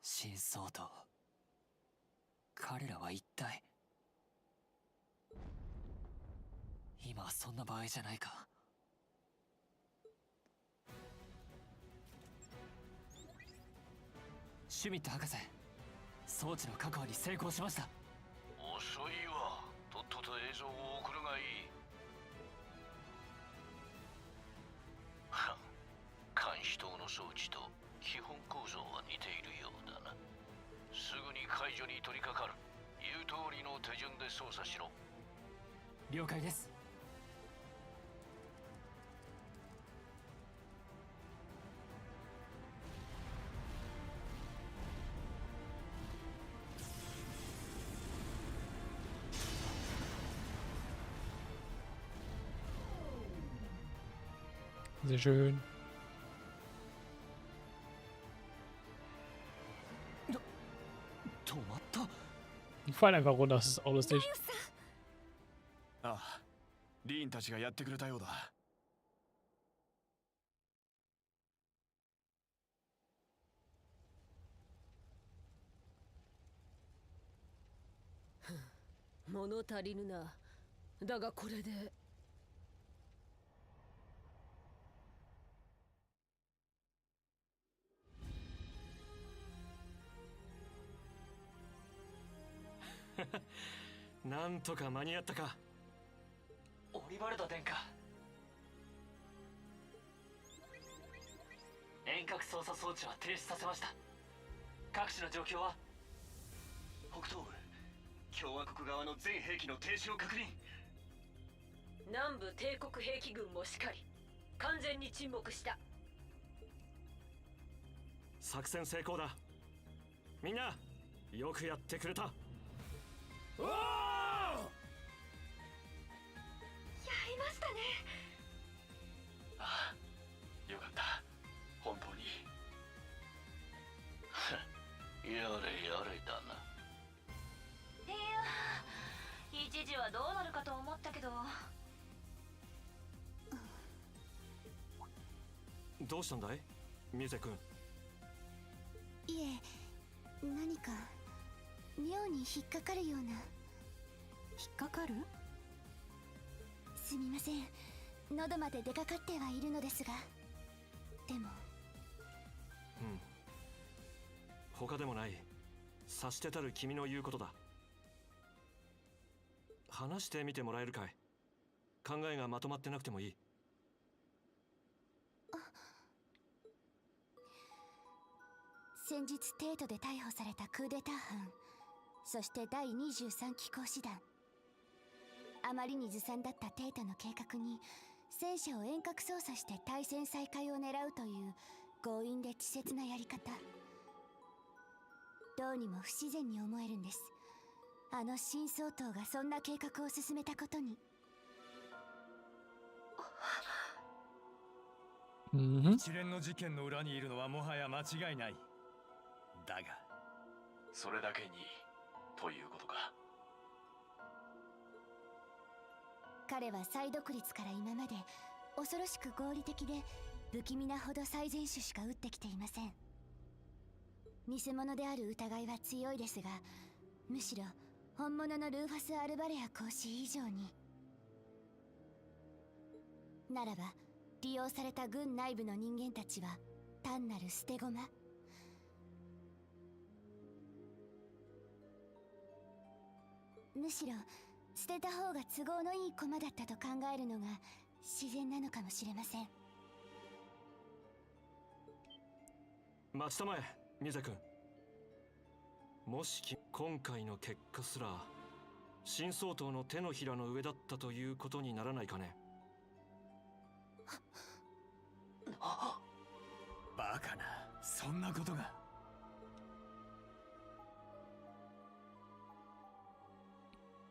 真相と彼らは一体。今はそんな場合じゃないか。シュミット博士、装置の確保に成功しました。遅いわ。とっとと映像を送るがいい。監視塔の装置と基本構造は似ているようだな。すぐに解除に取り掛かる。言う通りの手順で操作しろ。了解です。Sehr schön. Ich fall einfach runter, das ist auch lustig. ああ、リーンたちがやってくれたようだ。物足りぬな。だがこれで。なんとか間に合ったか。オリバルド殿下、遠隔操作装置は停止させました。各地の状況は？北東部共和国側の全兵器の停止を確認。南部帝国兵器軍もしかり完全に沈黙した。作戦成功だ。みんなよくやってくれた。やりましたね。ああ、よかった。本当に。やれやれだな。いや、一時はどうなるかと思ったけど。どうしたんだい、ミゼ君。いえ、何か妙に引っかかるような。引っかかる？すみません、喉まで出かかってはいるのですが。でも他でもない。察してたる君の言うことだ。話してみてもらえるかい。考えがまとまってなくてもいい。先日帝都で逮捕されたクーデター犯、そして第23機甲師団。あまりにずさんだった帝都の計画に戦車を遠隔操作して対戦再開を狙うという強引で稚拙なやり方。どうにも不自然に思えるんです。あの新総統がそんな計画を進めたことに。一連の事件の裏にいるのはもはや間違いない。だがそれだけにということか。彼は再独立から今まで恐ろしく合理的で不気味なほど最善手しか打ってきていません。偽物である疑いは強いですが、むしろ本物のルーファス・アルバレア公使以上に。ならば利用された軍内部の人間たちは単なる捨て駒。むしろ捨てた方が都合のいい駒だったと考えるのが自然なのかもしれません。待ちたまえ、ミゼ君。もし今回の結果すら新総統の手のひらの上だったということにならないかね。バカな、そんなことが。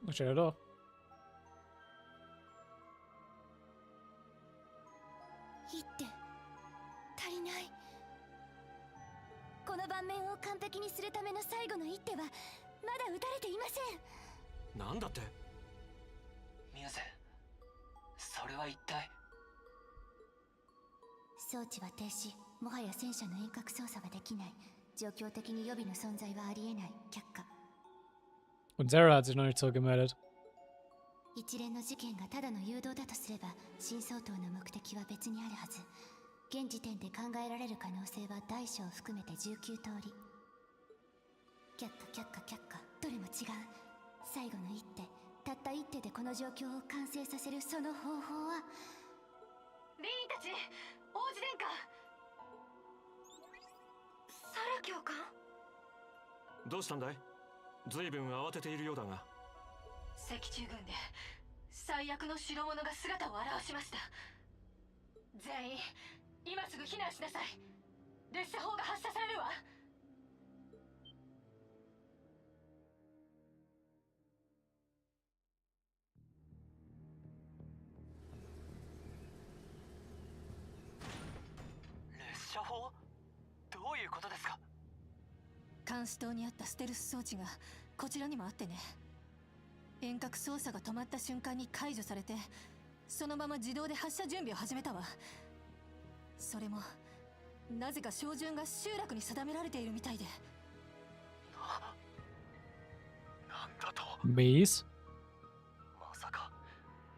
Stell dir doch. 一手足りない。この盤面を完璧にするための最後の一手はまだ打たれていません。なんだって。ミューゼ、それは一体。装置は停止。もはや戦車の遠隔操作はできない。状況的に予備の存在はありえない。却下。Und Sarah hat sich noch nicht zurückgemeldet. 一連の事件がただの誘導だとすれば、新総統の目的は別にあるはず。現時点で考えられる可能性は大小を含めて19通り。却下却下却下、どれも違う。最後の一手、たった一手でこの状況を完成させるその方法は。リーンたち、王子殿下。サラ教官。どうしたんだい。随分慌てているようだが。赤中軍で最悪の代物が姿を現しました。全員今すぐ避難しなさい。列車砲が発射されるわ。列車砲？どういうことですか？監視塔にあったステルス装置がこちらにもあってね。遠隔操作が止まった瞬間に解除されて、そのまま自動で発射準備を始めたわ。それもなぜか照準が集落に定められているみたいで。なんだと。Mies。まさか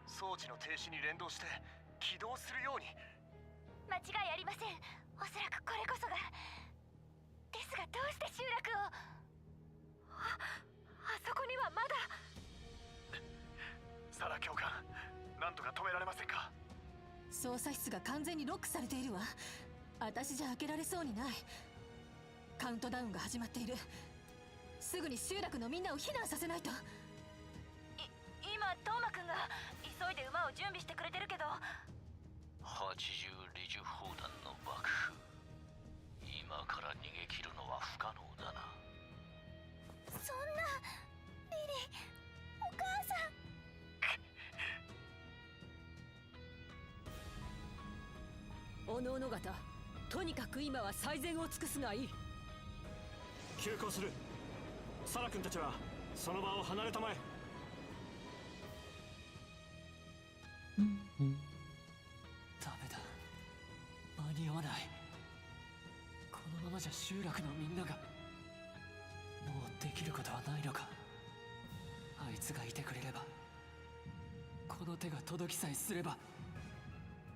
装置の停止に連動して起動するように。間違いありません。おそらくこれこそが。ですがどうして集落を。あそこにはまだ。サラ教官、なんとか止められませんか？操作室が完全にロックされているわ。私じゃ開けられそうにない。カウントダウンが始まっている。すぐに集落のみんなを避難させないと。今トーマくんが急いで馬を準備してくれてるけど。80リジュ砲弾の爆風。今から逃げ切るのは不可能だな。そんな。リリー、お母さん。おのおの方、とにかく今は最善を尽くすがいい。急行する。サラ君たちはその場を離れたまえ。ダメだ、間に合わない。このままじゃ集落のみんなが。もうできることはないのか。あいつがいてくれれば、この手が届きさえすれば、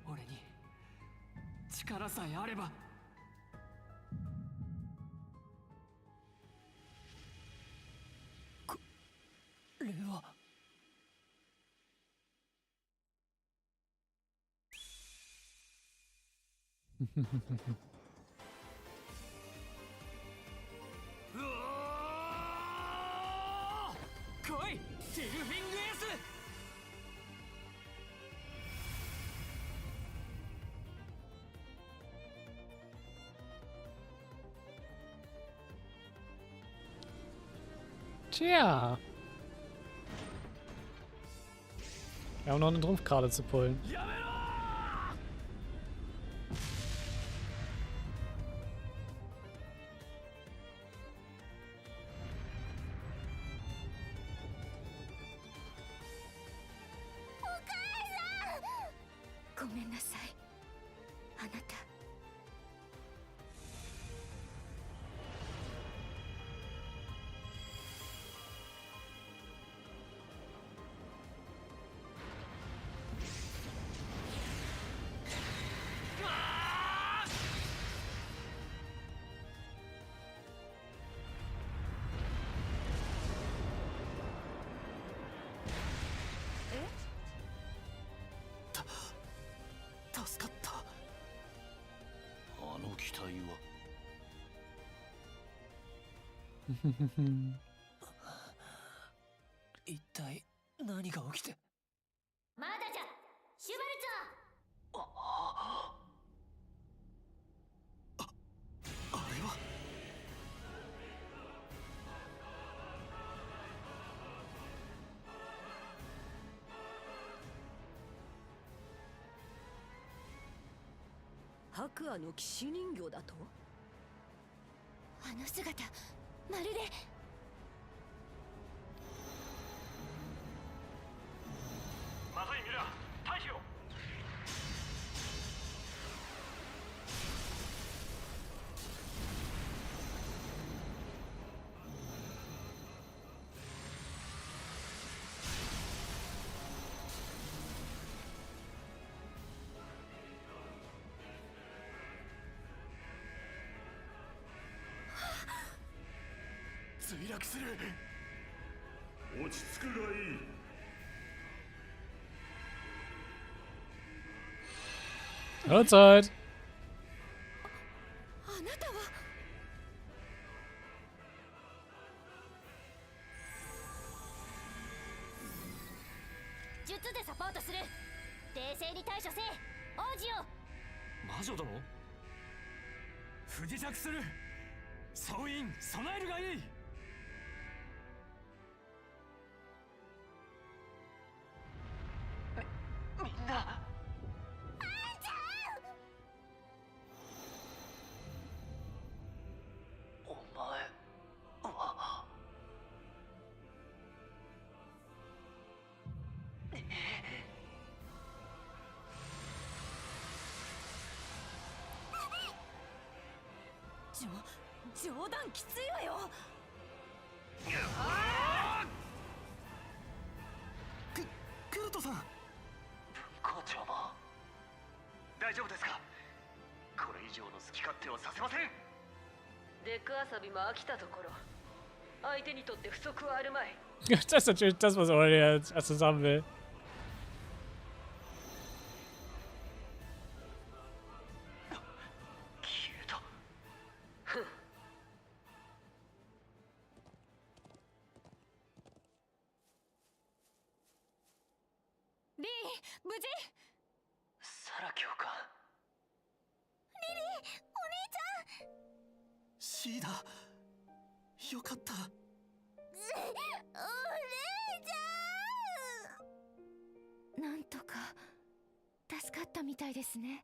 俺に力さえあれば。これは。来いティルフィングエース。Tja. Wir haben noch einen Trumpf gerade zu pullen. Hm. 一体何が起きて。まだじゃシュバルツァ。あれは白亜の騎士人形だと。あの姿まるで。まずいミラー退避を。墜落する。落ち着くがいい。Outside. あなたは。術でサポートする。冷静に対処せえ王子よ。魔女殿。不時着する。総員備えるがいい。みんな。お前は。冗談きついわよ。クルトさん。校長も大丈夫ですか。これ以上の好き勝手はさせません。デック遊びも飽きたところ。相手にとって不足はあるまい。Das ist natürlich das, was Olli jetzt zusammen will. リー、無事。サラ教官。リリー、お兄ちゃん。シーダ、よかった。お姉ちゃん。なんとか助かったみたいですね。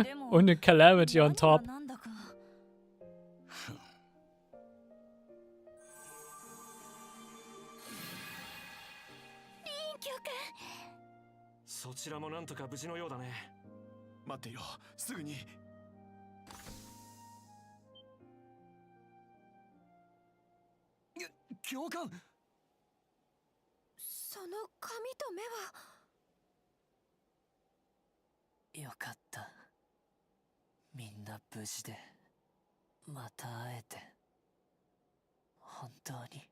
でも Und eine Calamity on top. なんだか。そちらもなんとか無事のようだね。待っていろ、すぐに。教官。その髪と目は。よかった。みんな無事でまた会えて本当に。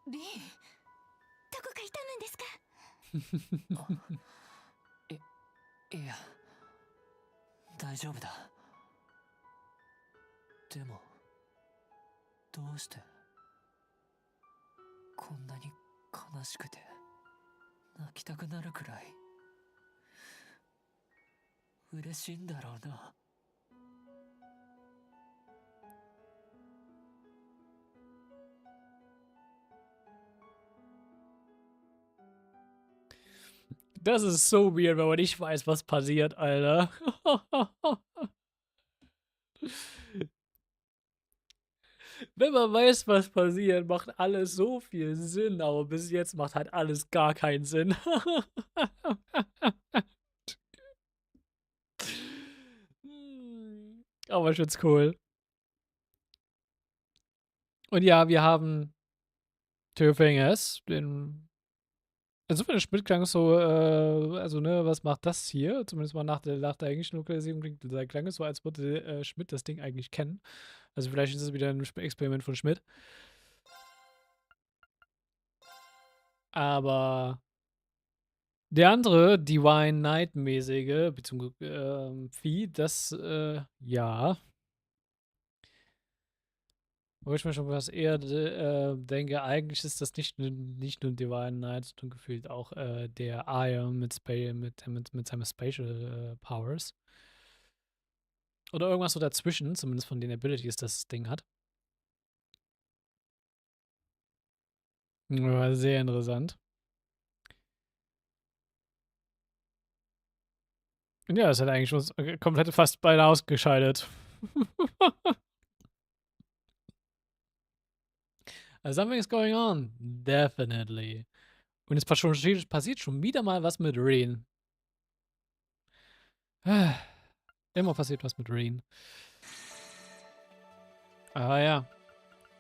リー、どこか痛むんですか？いや、大丈夫だ。でも、どうしてこんなに悲しくて泣きたくなるくらい嬉しいんだろうな。Das ist so weird, wenn man nicht weiß, was passiert, Alter. Wenn man weiß, was passiert, macht alles so viel Sinn, aber bis jetzt macht halt alles gar keinen Sinn. Aber ich find's cool. Und ja, wir haben Two Fingers, den. Insofern der Schmidt klang so, also ne, was macht das hier? Zumindest mal nach der englischen Lokalisierung klang es so, als würde Schmidt das Ding eigentlich kennen. Also vielleicht ist es wieder ein Experiment von Schmidt. Aber der andere, Divine Knight-mäßige, beziehungsweise Vieh, das, ja. Wo ich mir schon was eher denke, eigentlich ist das nicht nur Divine Knight, sondern gefühlt auch der Aya mit seinen Spatial Powers. Oder irgendwas so dazwischen, zumindest von den Abilities, das Ding hat. Ja, sehr interessant. Und ja, es hat eigentlich schon komplett fast beide ausgeschaltet. Something's going on. Definitely. Und es passiert schon wieder mal was mit Rain. Immer passiert was mit Rain. Ah ja.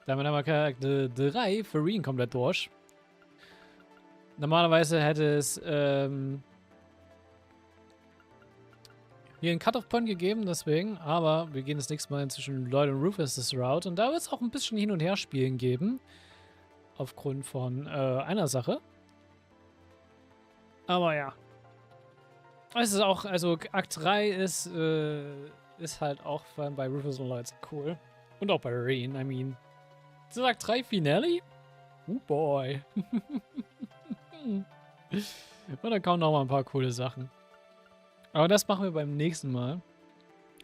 Damit haben wir Charakter 3 für Rain komplett durch. Normalerweise hätte es hier einen Cut-Off-Point gegeben, deswegen. Aber wir gehen das nächste Mal zwischen Lloyd und Rufus das Route. Und da wird es auch ein bisschen Hin- und Her-Spielen geben. Aufgrund von einer Sache. Aber ja. Es ist auch, also Akt 3 ist halt auch vor allem bei Rufus und Lloyd cool. Und auch bei Rain, I mean. Ist das Akt 3 Finale? Oh boy. Und da kommen noch mal ein paar coole Sachen. Aber das machen wir beim nächsten Mal.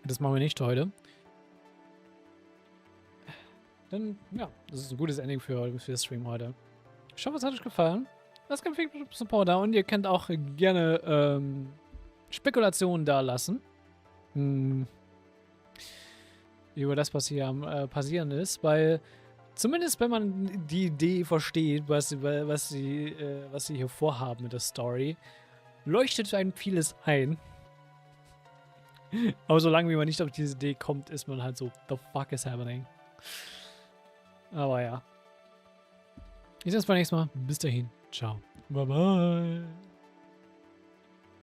Das machen wir nicht heute. Dann, ja, das ist ein gutes Ending für das Stream heute. Ich hoffe, es hat euch gefallen. Lasst gerne viel Support da und ihr könnt auch gerne Spekulationen da lassen. Über das, was hier am passieren ist, weil zumindest wenn man die Idee versteht, was sie hier vorhaben mit der Story, leuchtet einem vieles ein. Aber solange wie man nicht auf diese Idee kommt, ist man halt so, the fuck is happening? Aber ja. Ich seh's beim nächsten Mal. Bis dahin. Ciao. Bye bye.